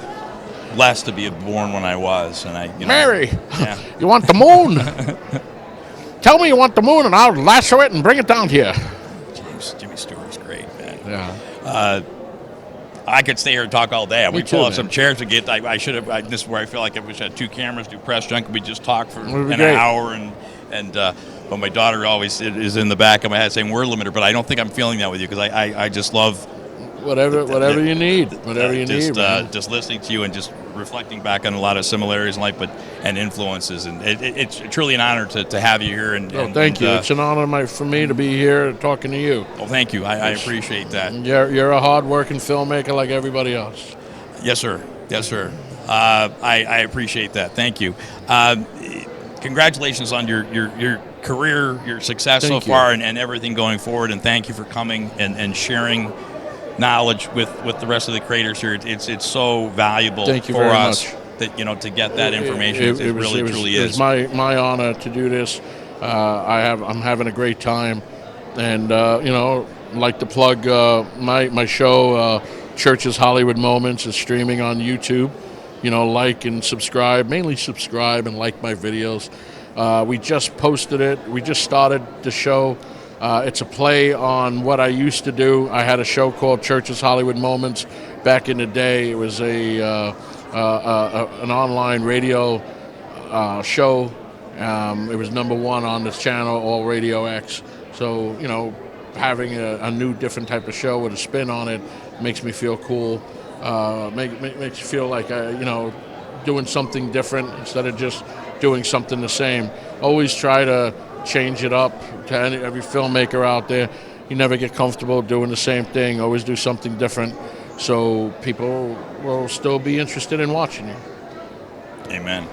blessed to be born when I was, and Mary, yeah. you want the moon? Tell me you want the moon, and I'll lasso it and bring it down here. Jimmy Stewart's great, man. Yeah. I could stay here and talk all day. Me We too, pull up man. some chairs to get. I should have. This is where I feel like if we had 2 cameras, do press junk, we just talk for Would be an great. hour, and but my daughter always is in the back of my head saying word limiter. But I don't think I'm feeling that with you because I just love whatever you need, whatever you just, need. Man. just listening to you and just reflecting back on a lot of similarities in life, and influences, and it's truly an honor to have you here. And thank you. It's an honor for me to be here talking to you. Well, thank you. I appreciate that. You're a hard-working filmmaker like everybody else. Yes, sir. Yes, sir. I appreciate that. Thank you. Congratulations on your career, your success so far, and everything going forward. And thank you for coming and sharing knowledge with the rest of the creators here. It's so valuable for us that to get that information. It really truly is. It's my honor to do this. I'm having a great time, and I'd like to plug my show, Church's Hollywood Moments, is streaming on YouTube. Like and subscribe. Mainly subscribe and like my videos. We just posted it. We just started the show. It's a play on what I used to do. I had a show called Church's Hollywood Moments back in the day. It was an online radio show. It was #1 on this channel, All Radio X. So, having a new, different type of show with a spin on it makes me feel cool. Makes you feel like doing something different instead of just doing something the same. Always try to change it up. To every filmmaker out there, you never get comfortable doing the same thing. Always do something different, so people will still be interested in watching you. Amen.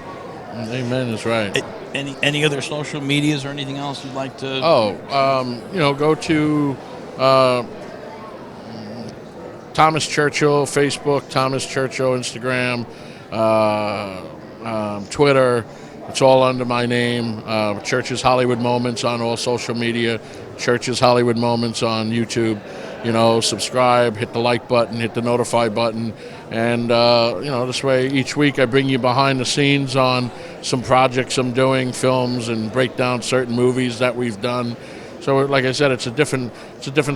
Amen is right. Any other social medias or anything else you'd like to? Go to Thomas Churchill, Facebook, Thomas Churchill, Instagram, Twitter. It's all under my name. Church's Hollywood Moments on all social media. Church's Hollywood Moments on YouTube. Subscribe, hit the like button, hit the notify button. And, this way each week I bring you behind the scenes on some projects I'm doing, films, and break down certain movies that we've done. So, like I said, it's a different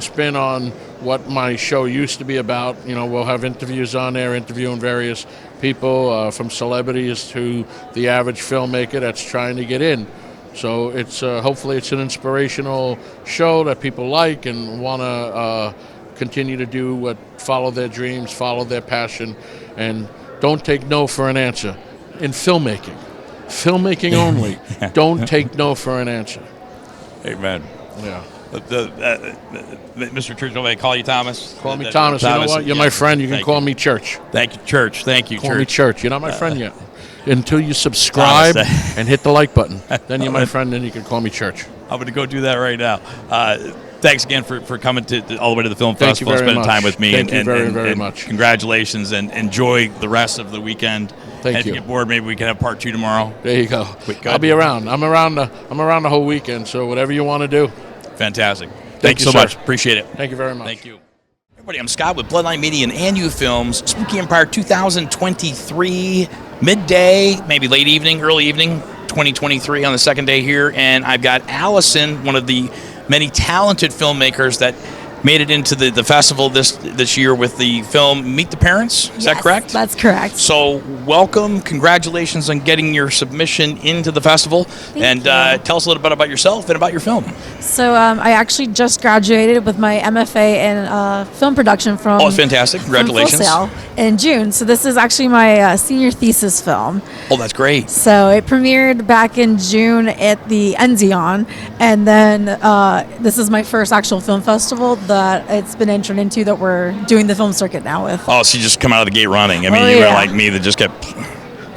spin on what my show used to be about. We'll have interviews on there, interviewing various people, from celebrities to the average filmmaker that's trying to get in. So it's hopefully it's an inspirational show that people like and want to continue to do follow their dreams, follow their passion, and don't take no for an answer. In filmmaking only, don't take no for an answer. Amen. Yeah. Mr. Churchill, may I call you Thomas? Call me Thomas. You know what? You're my friend. You can call me Church. Thank you, Church. Thank you, Call Church. me Church. You're not my friend yet. Until you subscribe and hit the like button. Then you're my friend, and you can call me Church. I'm going to go do that right now. Thanks again for coming all the way to the film Thank you festival and very spending much. time with me. Thank you very and much. Congratulations, and enjoy the rest of the weekend. Thank If you. you get bored, maybe we can have part 2 tomorrow. There you go. I'll be around. I'm around the whole weekend, so whatever you want to do. Fantastic. Thank Thanks you, so sir. much. Appreciate it. Thank you very much. Thank you. Everybody, I'm Scott with Bloodline Media and ANU Films. Spooky Empire 2023, midday, maybe late evening, early evening, 2023 on the second day here. And I've got Allison, one of the many talented filmmakers that made it into the festival this year with the film Meet the Parents. Is that correct? That's correct. So welcome. Congratulations on getting your submission into the festival. Thank and tell us a little bit about yourself and about your film. So I actually just graduated with my MFA in film production from Oh, it's fantastic. Congratulations. From Full Sail in June. So this is actually my senior thesis film. Oh, that's great. So it premiered back in June at the Enzion, and then this is my first actual film festival that it's been entered into that we're doing the film circuit now with. Oh, so you just come out of the gate running. I mean, Oh, you were yeah. like me that just kept...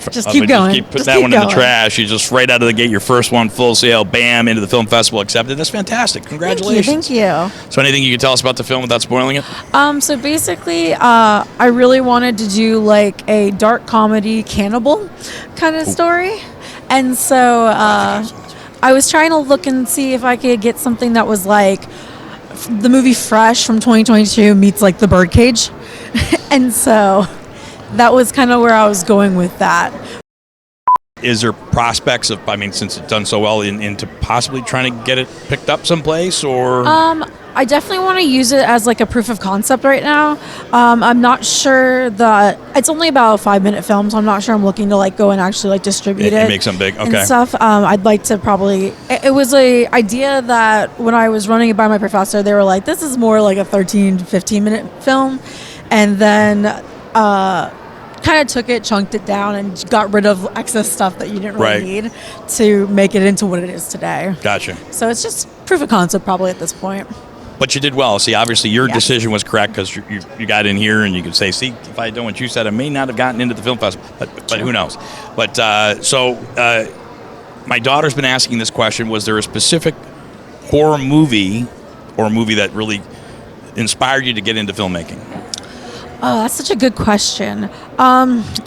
Just keep going. Keep putting Just that keep one in the going. trash. You just right out of the gate, your first one, Full Sail, bam, into the film festival, accepted. That's fantastic. Congratulations. Thank you. So anything you can tell us about the film without spoiling it? So basically, I really wanted to do like a dark comedy cannibal kind of story. And so I was trying to look and see if I could get something that was like the movie Fresh from 2022 meets like The Birdcage. And so that was kind of where I was going with that. Is there prospects of, I mean, since it's done so well, into possibly trying to get it picked up someplace, or? I definitely want to use it as like a proof of concept right now. I'm not sure that it's only about a 5-minute film, so I'm not sure I'm looking to like go and actually like distribute it And make something big, okay. and stuff. I'd like to probably. It was a idea that when I was running it by my professor, they were like, "This is more like a 13 to 15-minute film," and then. kind of took it, chunked it down, and got rid of excess stuff that you didn't really Right. need to make it into what it is today. Gotcha. So it's just proof of concept probably at this point. But you did well. See, obviously your Yes. decision was correct because you got in here and you could say, see, if I had done what you said, I may not have gotten into the film festival. But who knows? But my daughter's been asking this question. Was there a specific horror movie or a movie that really inspired you to get into filmmaking? Oh, that's such a good question.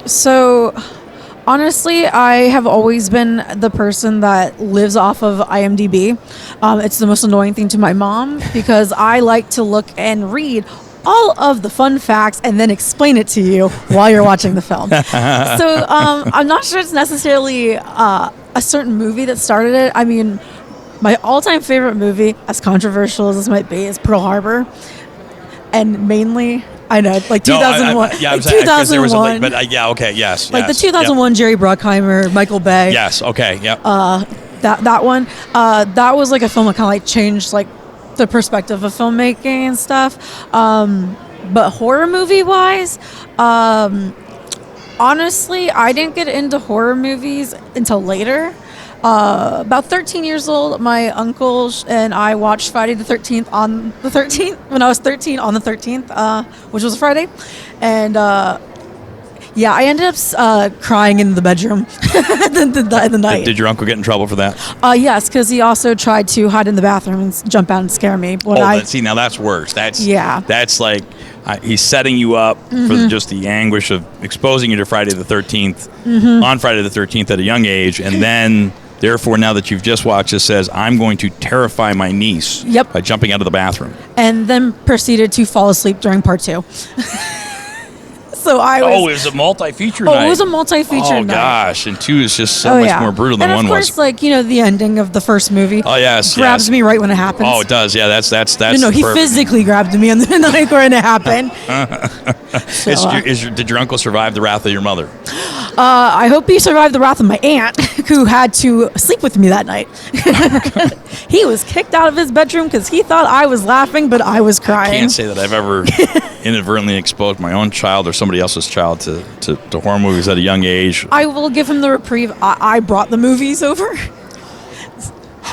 So honestly, I have always been the person that lives off of IMDb. It's the most annoying thing to my mom because I like to look and read all of the fun facts and then explain it to you while you're watching the film. So I'm not sure it's necessarily a certain movie that started it. I mean, my all-time favorite movie, as controversial as this might be, is Pearl Harbor. And mainly, I know, like 2001. Yeah, like because there was 2001. yeah, okay, yes. Like yes, the 2001 Jerry Bruckheimer, Michael Bay. Yes, okay, yep. That one. That was like a film that kind of like changed like the perspective of filmmaking and stuff. But horror movie wise, honestly, I didn't get into horror movies until later. About 13 years old, my uncle and I watched Friday the 13th on the 13th, when I was 13 on the 13th, which was a Friday. And yeah, I ended up crying in the bedroom the night. Did your uncle get in trouble for that? Yes, because he also tried to hide in the bathroom and jump out and scare me. See, now that's worse. That's Yeah. That's like he's setting you up for just the anguish of exposing you to Friday the 13th on Friday the 13th at a young age, and then therefore now that you've just watched this says, I'm going to terrify my niece by jumping out of the bathroom. And then proceeded to fall asleep during part 2. So I was. Oh, it was a multi-feature night. Oh, it was a multi-feature night. Oh gosh, and 2 is just so much more brutal than and 1 of course, was. like, you know, the ending of the first movie. Oh yes, grabs me right when it happens. Oh, it does. Yeah, that's. No, he perfect. physically grabbed me in the night when it happened. Did your uncle survive the wrath of your mother? I hope he survived the wrath of my aunt, who had to sleep with me that night. He was kicked out of his bedroom because he thought I was laughing, but I was crying. I can't say that I've ever inadvertently exposed my own child or somebody else's child to horror movies at a young age. I will give him the reprieve. I brought the movies over.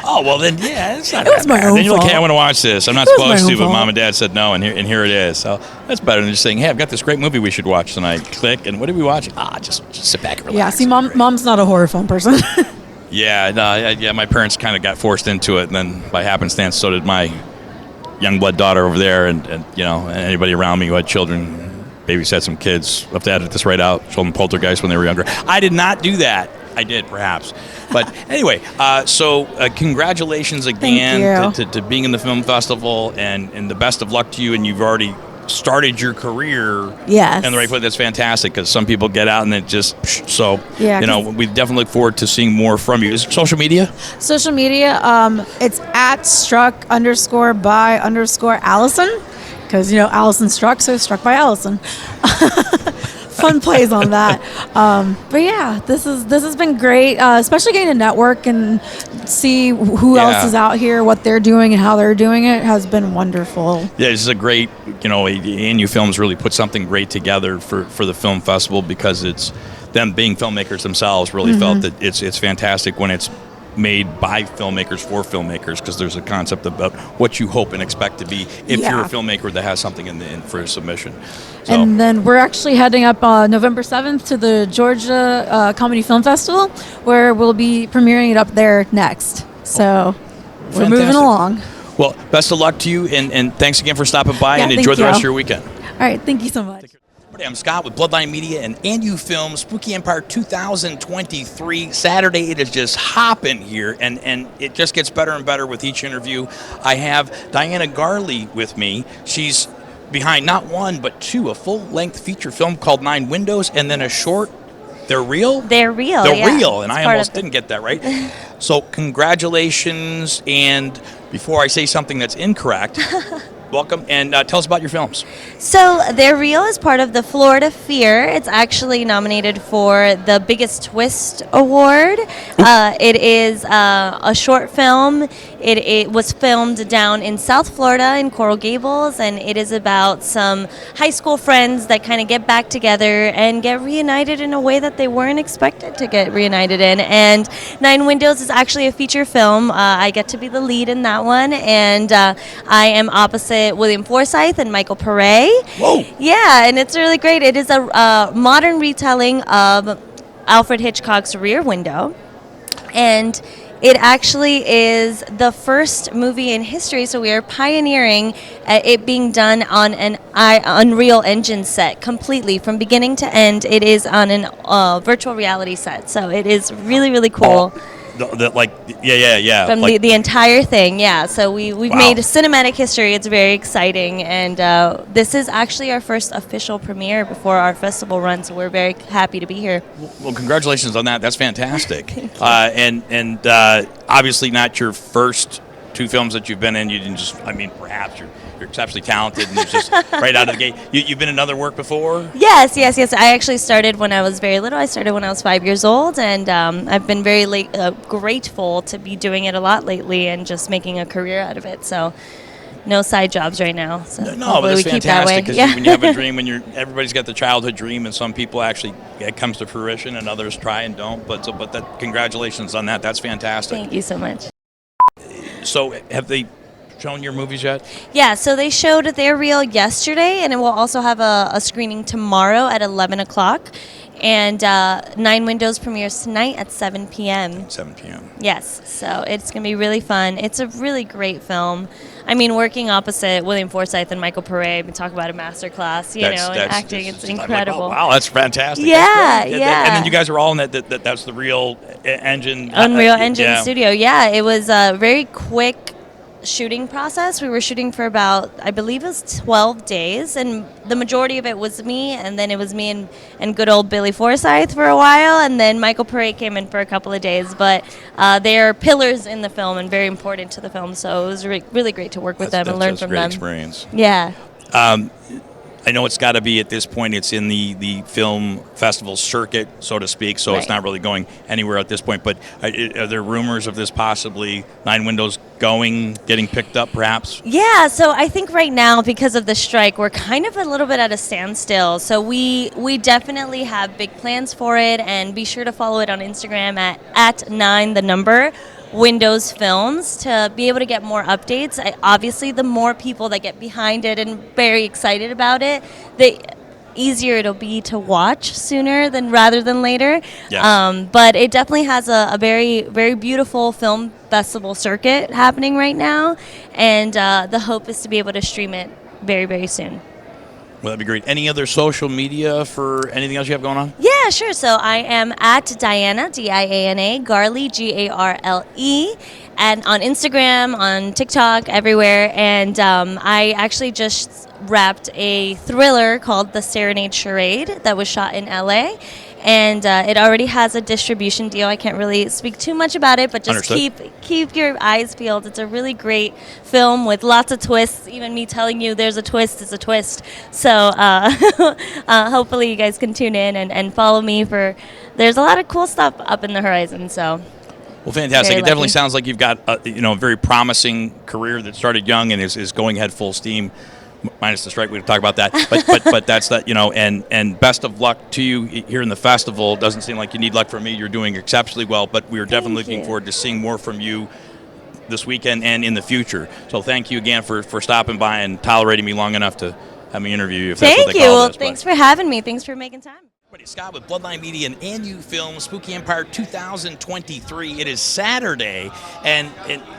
Oh, well then, yeah, it's not It was that my bad. own Then you're like, fault. hey, I want to watch this. I'm not It was my supposed to, own but fault. mom and dad said no, and here it is. So that's better than just saying, hey, I've got this great movie we should watch tonight. Click, and what are we watching? Just sit back and relax. Yeah, see, mom's not a horror film person. Yeah, no, my parents kind of got forced into it, and then by happenstance, so did my young blood daughter over there, and you know, and anybody around me who had children, babysat some kids. I'll have to edit this right out. Showed them Poltergeist when they were younger. I did not do that. I did, perhaps. But anyway, so congratulations again to being in the film festival, and the best of luck to you. And you've already started your career Yes. in the right foot. That's fantastic, because some people get out and it just so Yeah, you know, we definitely look forward to seeing more from you. Is it social media? Social media, it's at struck_by_Allison, because, you know, Allison struck, so struck by Allison. Fun plays on that. But yeah, this has been great, especially getting to network and see who else is out here, what they're doing and how they're doing it has been wonderful. Yeah, this is a great, you know, ANU Films really put something great together for the film festival, because it's them being filmmakers themselves really felt that it's fantastic when it's made by filmmakers for filmmakers, because there's a concept about what you hope and expect to be if you're a filmmaker that has something in for a submission. So. And then we're actually heading up November 7th to the Georgia Comedy Film Festival, where we'll be premiering it up there next. So we're moving along. Well, best of luck to you, and thanks again for stopping by, and thank enjoy the rest you. of your weekend. All right, thank you so much. I'm Scott with Bloodline Media and ANU Films, Spooky Empire 2023. Saturday, it is just hopping here, and it just gets better and better with each interview. I have Diana Garley with me. She's behind not one, but 2, a full-length feature film called 9 Windows, and then a short, They're Real? They're Real, They're yeah. Real, and It's I part almost of didn't get that right. So congratulations, and before I say something that's incorrect, welcome, and tell us about your films. So, They're Real is part of the Florida Fear. It's actually nominated for the Biggest Twist Award. It is a short film It was filmed down in South Florida in Coral Gables, and it is about some high school friends that kind of get back together and get reunited in a way that they weren't expected to get reunited in. And Nine Windows is actually a feature film. I get to be the lead in that one, and I am opposite William Forsythe and Michael Pare. Whoa! Yeah, and it's really great. It is a modern retelling of Alfred Hitchcock's Rear Window, and it actually is the first movie in history, so we are pioneering it being done on an Unreal Engine set completely from beginning to end. It is on an virtual reality set, so it is really, really cool. From The entire thing, yeah. So we've Wow. made cinematic history. It's very exciting, and this is actually our first official premiere before our festival run. So we're very happy to be here. Well, congratulations on that. That's fantastic. And obviously not your first two films that you've been in. You didn't just, I mean, perhaps you're exceptionally talented and it's just right out of the gate. You've been in other work before? Yes. I actually started when I was very little. I started when I was 5 years old, and I've been very grateful to be doing it a lot lately and just making a career out of it. So no side jobs right now. So No, but it's fantastic because when you have a dream, everybody's got the childhood dream, and some people actually it comes to fruition, and others try and don't. But congratulations on that. That's fantastic. Thank you so much. So have they shown your movies yet? Yeah, so they showed their reel yesterday, and it will also have a screening tomorrow at 11 o'clock. And Nine Windows premieres tonight at 7 p.m. 7 p.m. Yes, so it's going to be really fun. It's a really great film. I mean, working opposite William Forsythe and Michael Pare, we talk about a masterclass, in acting. It's incredible. I'm like, wow, that's fantastic. Yeah, that's great. yeah. And then you guys are all in that. That's the real engine. Unreal Engine yeah. Studio. Yeah, it was a very quick shooting process. We were shooting for about, I believe it was 12 days, and the majority of it was me, and then it was me and good old Billy Forsythe for a while, and then Michael Pare came in for a couple of days, but they are pillars in the film and very important to the film, so it was really great to work with them and learn from them. That's a great experience. Yeah. I know it's got to be, at this point, it's in the film festival circuit, so to speak, so it's not really going anywhere at this point. But are there rumors of this possibly Nine Windows getting picked up, perhaps? Yeah, so I think right now, because of the strike, we're kind of a little bit at a standstill. So we definitely have big plans for it, and be sure to follow it on Instagram at 9 Windows Films to be able to get more updates. Obviously, the more people that get behind it and very excited about it, the easier it'll be to watch sooner rather than later. Yes. But it definitely has a very, very beautiful film festival circuit happening right now, and the hope is to be able to stream it very, very soon. Well, that'd be great. Any other social media for anything else you have going on? Yeah, sure. So I am at Diana, Diana, Garle, Garle, and on Instagram, on TikTok, everywhere. And I actually just wrapped a thriller called The Serenade Charade that was shot in LA. And it already has a distribution deal. I can't really speak too much about it, but just keep your eyes peeled. It's a really great film with lots of twists. Even me telling you there's a twist is a twist. So hopefully you guys can tune in and follow me there's a lot of cool stuff up in the horizon. So. Well, fantastic. It definitely sounds like you've got a very promising career that started young and is going ahead full steam. Minus the strike, we can talk about that. But that's that, and best of luck to you here in the festival. It doesn't seem like you need luck from me. You're doing exceptionally well, but we are definitely looking forward to seeing more from you this weekend and in the future. So thank you again for stopping by and tolerating me long enough to have me interview you. If that's what they call Well, this, thanks for having me. Thanks for making time. Scott with Bloodline Media and ANU Film Spooky Empire 2023. It is Saturday, and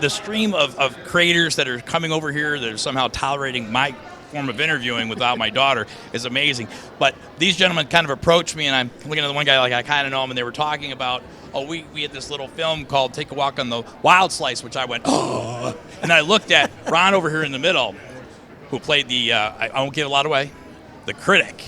the stream of creators that are coming over here that are somehow tolerating my form of interviewing without my daughter is amazing. But these gentlemen kind of approached me, and I'm looking at the one guy like I kind of know him, and they were talking about, we had this little film called Take a Walk on the Wild Slice, which I went, oh. And I looked at Ron over here in the middle, who played the, I won't give a lot away, the critic.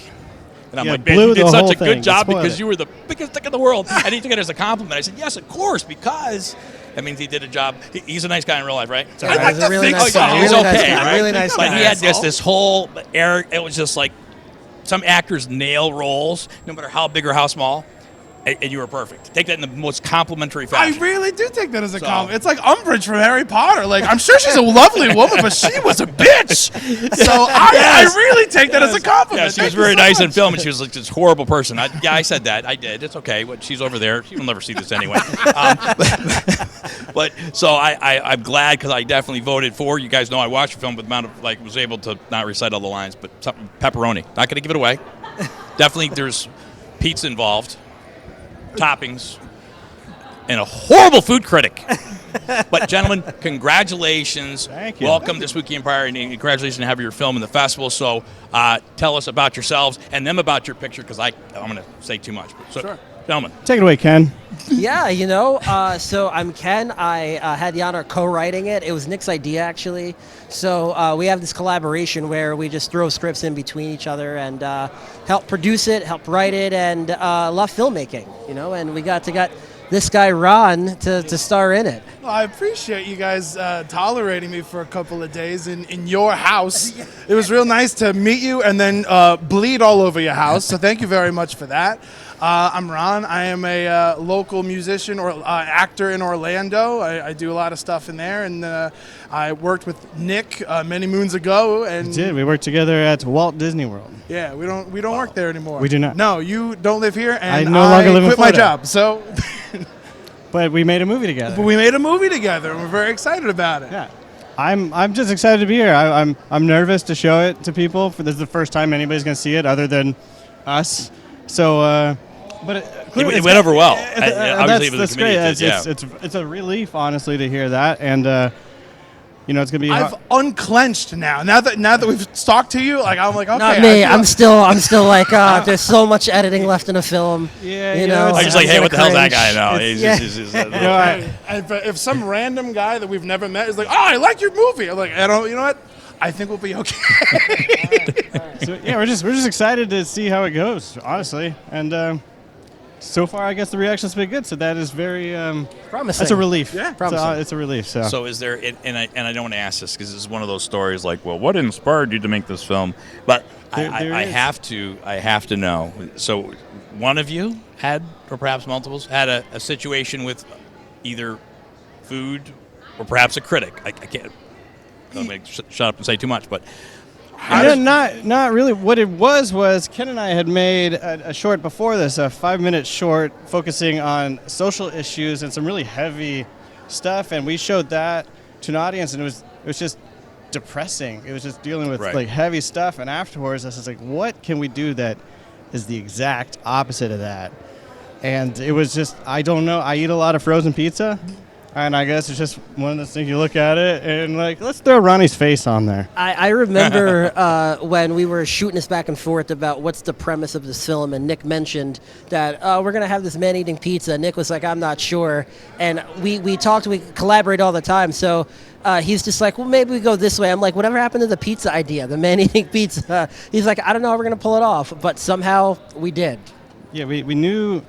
And I'm like, man, you did such a good job because you were the biggest dick in the world. And he took it as a compliment. I said, yes, of course, because that means he did a job. He's a nice guy in real life, right? He's a really nice guy. He's okay, right? Really nice guy. But he had this whole air. It was just like some actors nail roles, no matter how big or how small. And you were perfect. Take that in the most complimentary fashion. I really do take that as a compliment. It's like Umbridge from Harry Potter. Like, I'm sure she's a lovely woman, but she was a bitch. So I really take that as a compliment. Yeah, she was very nice in film, and she was like this horrible person. I said that. I did. It's okay. But she's over there. She will never see this anyway. But so I'm glad because I definitely voted for. You guys know I watched the film, but the amount of was able to not recite all the lines, but something pepperoni. Not going to give it away. Definitely, there's pizza involved. Toppings, and a horrible food critic. But gentlemen, congratulations. Thank you. Welcome to Spooky Empire, and congratulations on having your film in the festival. So tell us about yourselves and them about your picture, because I'm going to say too much. So, sure. Gentlemen. Take it away, Ken. Yeah, so I'm Ken. I had the honor of co-writing it. It was Nick's idea, actually. So we have this collaboration where we just throw scripts in between each other and help produce it, help write it, and love filmmaking, and we got this guy, Ron, to star in it. Well, I appreciate you guys tolerating me for a couple of days in your house. It was real nice to meet you and then bleed all over your house, so thank you very much for that. I'm Ron. I am a local musician or actor in Orlando. I do a lot of stuff in there, and I worked with Nick many moons ago. And We did. We worked together at Walt Disney World. Yeah, we don't work there anymore. We do not. No, you don't live here, and I no longer live in quit my Florida. job. So, But we made a movie together. but we made a movie together, and we're very excited about it. Yeah. I'm just excited to be here. I'm nervous to show it to people. This is the first time anybody's going to see it other than us. So, but it went over well. Obviously, it was that's the committee great. did, yeah. It's a relief, honestly, to hear that, and it's going to be. I've unclenched now. Now that we've talked to you, I'm like, okay. Not me. I'm still like, there's so much editing left in a film. Yeah, I'm just like, hey, what the hell's that guy? No, If some random guy that we've never met is like, oh, I like your movie, I'm like, you know what? I think we'll be okay. So yeah, we're just excited to see how it goes, honestly, and so far I guess the reaction's been good. So that is very promising. That's a relief. Yeah, promising. It's a relief. So is there? And I don't want to ask this because it's one of those stories like, well, what inspired you to make this film? But I have to know. So one of you had, or perhaps multiples, had a situation with either food or perhaps a critic. I can't. I'm going to shut up and say too much, but not really. What it was Ken and I had made a short before this, a 5-minute short focusing on social issues and some really heavy stuff, and we showed that to an audience, and it was just depressing. It was just dealing with like heavy stuff, and afterwards, I was like, what can we do that is the exact opposite of that? And it was just, I don't know. I eat a lot of frozen pizza. And I guess it's just one of those things, you look at it and like, let's throw Ronnie's face on there. I remember when we were shooting this back and forth about what's the premise of this film, and Nick mentioned that we're going to have this man eating pizza. Nick was like, I'm not sure. And we talked, we collaborate all the time. So he's just like, well, maybe we go this way. I'm like, whatever happened to the pizza idea, the man eating pizza? He's like, I don't know how we're going to pull it off. But somehow we did. Yeah, we knew.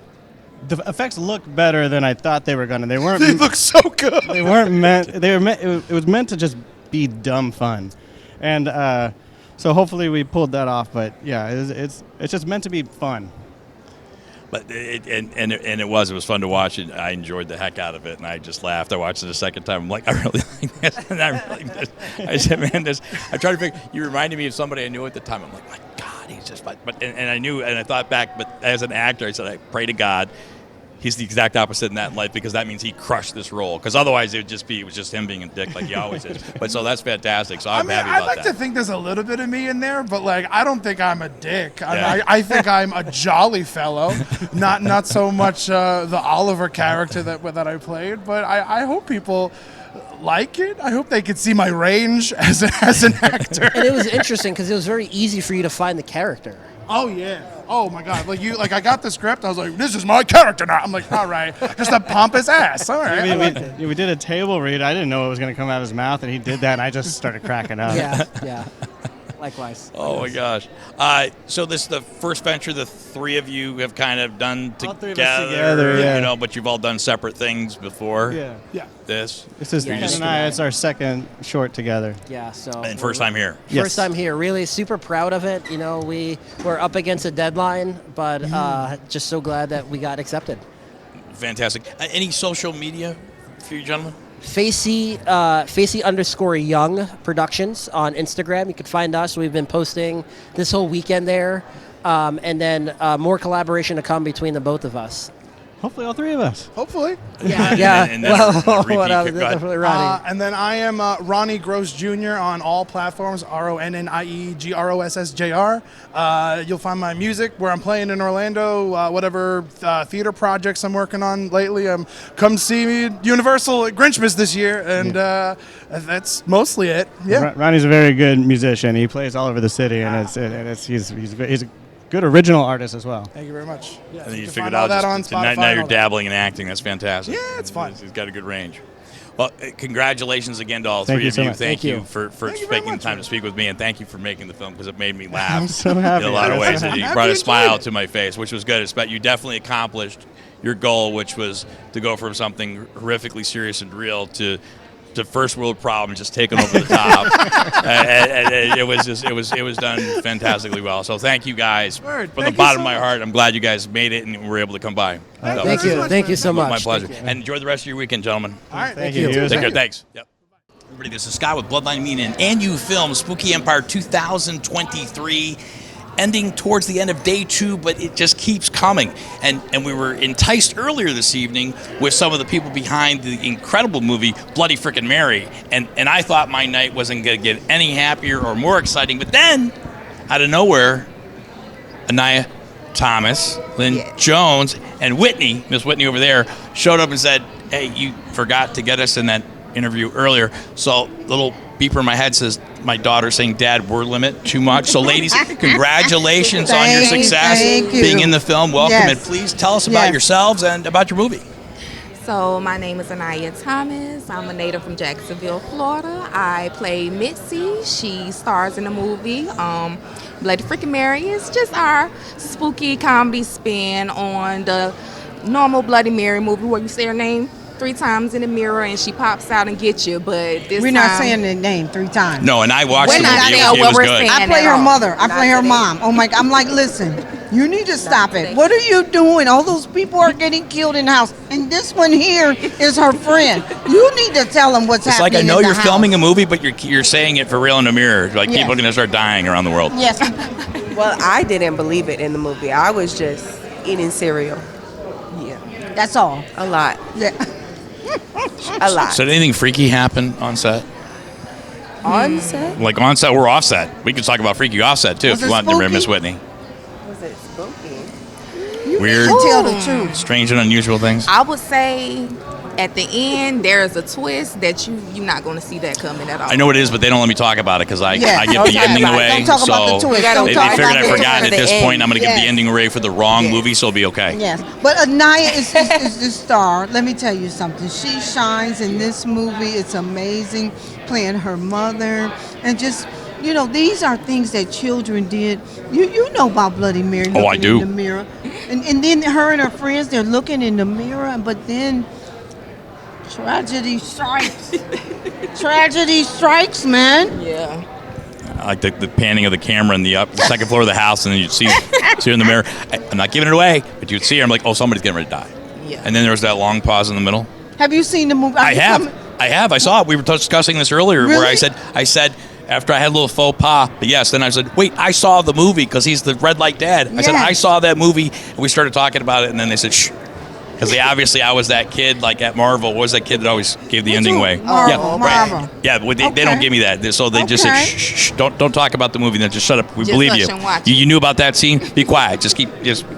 The effects looked better than I thought they were gonna. They weren't. They look so good. They weren't meant. They were meant. It was meant to just be dumb fun, and so hopefully we pulled that off. But yeah, it's just meant to be fun. But it was fun to watch it. I enjoyed the heck out of it, and I just laughed. I watched it a second time. I'm like, I really like this, and I really like this. I said, man, this. I tried to figure. You reminded me of somebody I knew at the time. I'm like, my God, he's just. But I knew, and I thought back. But as an actor, I said, I pray to God, he's the exact opposite in that life, because that means he crushed this role. Because otherwise, it was just him being a dick like he always is. But so that's fantastic. So I'm happy about I like that. to think there's a little bit of me in there, but I don't think I'm a dick. I think I'm a jolly fellow, not so much the Oliver character that I played. But I hope people like it. I hope they could see my range as an actor. And it was interesting because it was very easy for you to find the character. Oh yeah. Oh my God. I got the script. I was like, this is my character now. I'm like, all right, just a pompous ass. All right. We did a table read. I didn't know what was going to come out of his mouth, and he did that, and I just started cracking up. Yeah. Likewise. Oh my gosh! So this is the first venture the three of you have kind of done All three together, of us together, yeah. you know, but you've all done separate things before. Yeah. Yeah. This. This is You're Ken just- and I. It's our second short together. Yeah, so And first time here. Yes. First time here. Really super proud of it. You know, we're up against a deadline, but just so glad that we got accepted. Fantastic. Any social media for you gentlemen? Facey _Young Productions on Instagram. You can find us. We've been posting this whole weekend there, and then more collaboration to come between the both of us. Hopefully, all three of us. Hopefully. Yeah. And then Well, repeat, whatever. go ahead. Definitely Ronnie. And then I am Ronnie Gross Jr. on all platforms, RONNIEGROSSJR. You'll find my music where I'm playing in Orlando, whatever theater projects I'm working on lately. Come see me at Universal at Grinchmas this year, and that's mostly it. Yeah. Ronnie's a very good musician. He plays all over the city, and he's a good original artist as well. Thank you very much. Yeah, And then you can figured find all out that on just, Spotify now and you're all that. dabbling in acting. That's fantastic. Yeah, it's fun. He's got a good range. Well, congratulations again to all Thank three you of so you. much. Thank Thank you you. for Thank you very taking the much, time man. to speak with me, and thank you for making the film because it made me laugh. I'm so happy. In a lot of ways. I'm so You happy. brought a you smile did. to my face, which was good. But you definitely accomplished your goal, which was to go from something horrifically serious and real to first world problems just taken over the top. and it was done fantastically well. So thank you guys Word. from the Thank you bottom so of my much. heart. I'm glad you guys made it and were able to come by. So, Thank you. Thank you so much. my pleasure. Thank you. And enjoy the rest of your weekend, gentlemen. All right. Thank you. Take care. Thanks. Yep. Everybody, this is Scott with Bloodline Media and you film Spooky Empire 2023. Ending towards the end of day 2, but it just keeps coming. And we were enticed earlier this evening with some of the people behind the incredible movie Bloody Frickin' Mary. And I thought my night wasn't going to get any happier or more exciting. But then, out of nowhere, Anaya Thomas, Lynn Jones, and Whitney, Miss Whitney over there, showed up and said, hey, you forgot to get us in that interview earlier. So little beeper in my head says, my daughter's saying, Dad, word limit too much. So ladies, congratulations on your success being in the film. Welcome. Yes. And please tell us about yourselves and about your movie. So my name is Anaya Thomas. I'm a native from Jacksonville, Florida. I play Mitzi. She stars in the movie Bloody Frickin' Mary. It's just our spooky comedy spin on the normal Bloody Mary movie where you say her name 3 times in the mirror and she pops out and gets you. But this We're time, not saying the name 3 times. No, and I watched We're the not movie. saying It what was we're good. saying. I play her mother. I play her mom. Oh my! I'm like, listen, you need to stop it. What are you doing? All those people are getting killed in the house, and this one here is her friend. You need to tell them what's It's happening. like I know in the you're house. filming a movie, but you're saying it for real in the mirror. Like Yes. people are going to start dying around the world. Yes. Well, I didn't believe it in the movie. I was just eating cereal. Yeah. That's all. A lot. Yeah. A lot. So did anything freaky happen on set? On set? Like on set or off set? We could talk about freaky off set too Was if you it want to, spooky? Miss Whitney. Was it spooky? Weird. Tell the truth. Strange and unusual things. I would say at the end there is a twist that you're not going to see that coming at all. I know it is, but they don't let me talk about it because I Yes, give don't the talk ending about it. away. Don't talk about the So twist. they, Don't they talk figured about I the forgot twist. at this point. I'm going to give Yes. the ending away for the wrong movie, so it'll be okay. Yes, but Anaya is the star. Let me tell you something. She shines in this movie. It's amazing, playing her mother, and just these are things that children did. You know about Bloody Mary. Oh, I looking do. In the mirror, and then her and her friends, they're looking in the mirror, but then tragedy strikes. Tragedy strikes, man. Yeah. I like the panning of the camera in the second floor of the house, and then you'd see her in the mirror. I'm not giving it away, but you'd see her. I'm like, oh, somebody's getting ready to die. Yeah. And then there was that long pause in the middle. Have you seen the movie? I have. I saw it. We were discussing this earlier, where I said after I had a little faux pas, but yes. Then I said, wait, I saw the movie because he's the red light dad. I said Yes. I saw that movie, and we started talking about it, and then they said shh. Because obviously I was that kid, like at Marvel, what was that kid that always gave the ending away? Marvel. Right. Yeah, but they don't give me that. So they just said, Okay. shh, shh, don't talk about the movie. Then just shut up. We Just believe hush you. and watch You knew about that scene? Be quiet.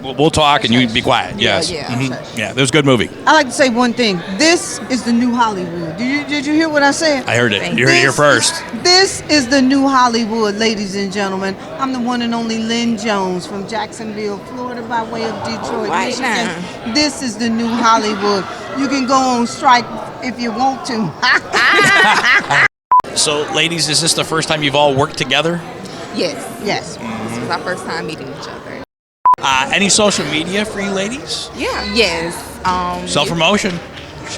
We'll talk and you be quiet. Yes. yeah, Mhm. Yeah, it was a good movie. I like to say one thing. This is the new Hollywood. Did you hear what I said? I heard it. You heard it here first. This is the new Hollywood, ladies and gentlemen. I'm the one and only Lynn Jones from Jacksonville, Florida, by way of Detroit, Right Michigan. This is the new Hollywood. You can go on strike if you want to. So, ladies, is this the first time you've all worked together? Yes. This was our first time meeting each other. Any social media for you ladies? Yeah. Yes. Self-promotion.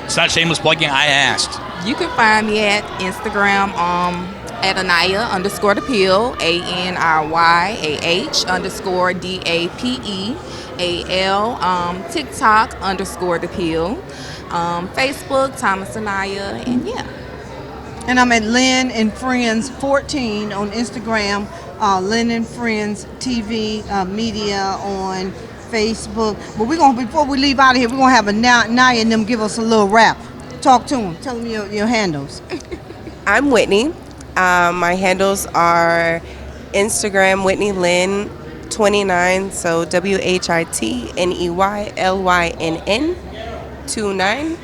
It's not shameless plugging. I asked. You can find me at Instagram at Anaya_Dapil, ANIYAH_DAPEAL, TikTok _Dapil, Facebook Thomas Anaya, and yeah. And I'm at Lynn and Friends 14 on Instagram, Lynn and Friends TV Media on Facebook. But before we leave out of here, we're gonna have a Naya and them give us a little rap. Talk to them. Tell them your handles. I'm Whitney. My handles are Instagram Whitney Lynn 29, so WHITNEYLYNN 29.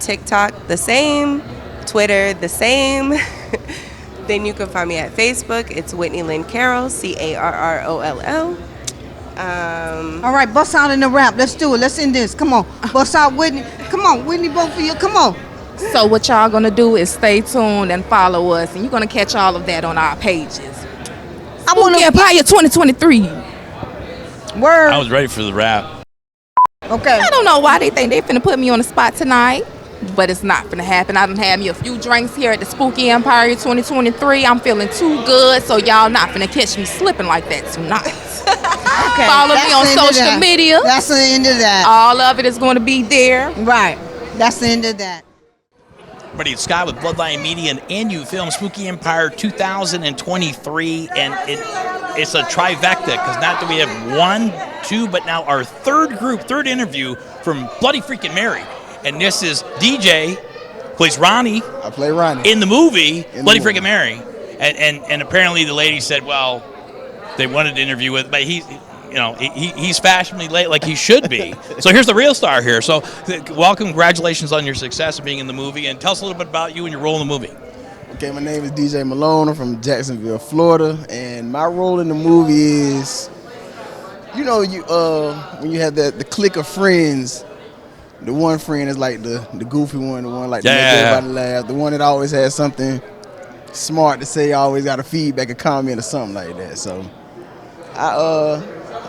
TikTok the same, Twitter the same. Then you can find me at Facebook. It's Whitney Lynn Carroll, CARROLL. All right, bust out in the rap. Let's do it. Let's end this. Come on, bust out, Whitney. Come on, Whitney, both of you. Come on. So what y'all gonna do is stay tuned and follow us, and you're gonna catch all of that on our pages. I want to Empire 2023. Word. I was ready for the rap. Okay. I don't know why they think they finna put me on the spot tonight, but it's not finna happen. I done had me a few drinks here at the Spooky Empire 2023. I'm feeling too good, so y'all not finna catch me slipping like that tonight. Okay. Follow me on social media. That's the end of that. All of it is going to be there. Right. That's the end of that. Everybody, it's Scott with Bloodline Media and you film Spooky Empire 2023, and it's a trifecta because not that we have 1, 2, but now our third interview from Bloody Freaking Mary, and this is DJ plays Ronnie. I play Ronnie in the movie Bloody Freaking Mary, and apparently the lady said, well, they wanted to interview with, but he's fashionably late like he should be. So here's the real star here. So welcome, congratulations on your success of being in the movie, and tell us a little bit about you and your role in the movie. Okay, my name is DJ Malone. I'm from Jacksonville, Florida, and my role in the movie is, when you have the clique of friends, the one friend is like the goofy one, the one like to make everybody laugh, the one that always has something smart to say, always got a feedback, a comment or something like that. So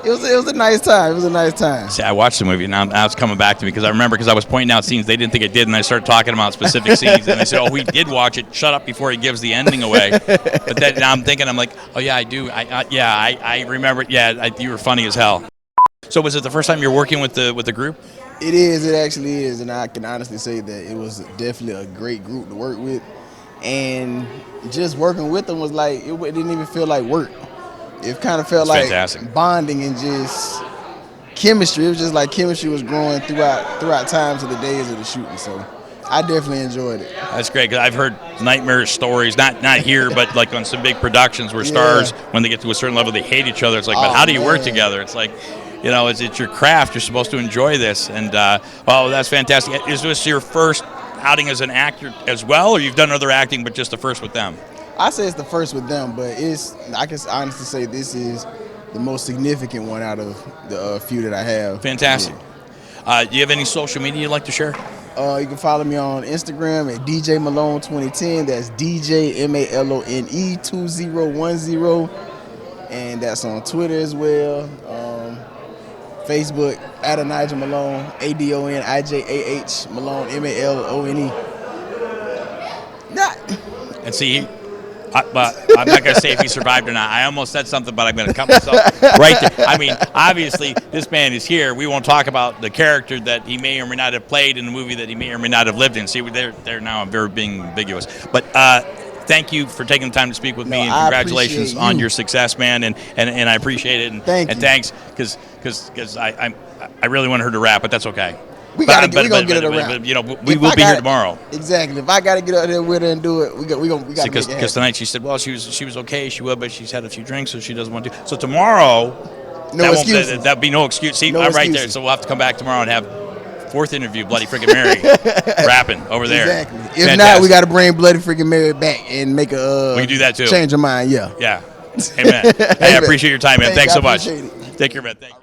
it was a nice time. It was a nice time. See, I watched the movie, and now it's coming back to me because I was pointing out scenes they didn't think it did, and I started talking about specific scenes, and they said, "Oh, we did watch it. Shut up before he gives the ending away." But then now I'm thinking, I'm like, "Oh yeah, I do. I remember. Yeah, you were funny as hell." So was it the first time you're working with the group? It is. It actually is, and I can honestly say that it was definitely a great group to work with, and just working with them was like it didn't even feel like work. It kind of felt like fantastic. Bonding and just chemistry. It was just like chemistry was growing throughout times of the days of the shooting. So I definitely enjoyed it. That's great because I've heard nightmare stories, not here, but like on some big productions where stars, when they get to a certain level, they hate each other. It's like, but how do you work together? It's like, it's your craft. You're supposed to enjoy this, and that's fantastic. Is this your first outing as an actor as well, or you've done other acting, but just the first with them? I say it's the first with them, but I can honestly say this is the most significant one out of the few that I have. Fantastic. Do you have any social media you'd like to share? You can follow me on Instagram at DJ Malone 2010. That's DJ MALONE 2010, and that's on Twitter as well. Facebook at Adonijah Malone, ADONIJAH Malone MALONE. And see. But I'm not going to say if he survived or not. I almost said something, but I'm going to cut myself right there. I mean, obviously, this man is here. We won't talk about the character that he may or may not have played in the movie that he may or may not have lived in. See, they're now very being ambiguous. But thank you for taking the time to speak with me, and congratulations on your success, man. And I appreciate it. And thanks, because I really wanted her to rap, but that's okay. We're gonna get it around. We will be here tomorrow. Exactly. If I got to get out there with her and do it, we got to make it happen. Because tonight she said, well, she was okay, she would, but she's had a few drinks, so she doesn't want to. So tomorrow, that'd be no excuse. See, I'm right there. So we'll have to come back tomorrow and have fourth interview, Bloody Freaking Mary, rapping over there. Exactly. If not, we got to bring Bloody Freaking Mary back and make a. We can do that too. Change her mind. Yeah. Yeah. Amen. Hey, I appreciate your time, man. Thanks so much. Take care, man. Thank you.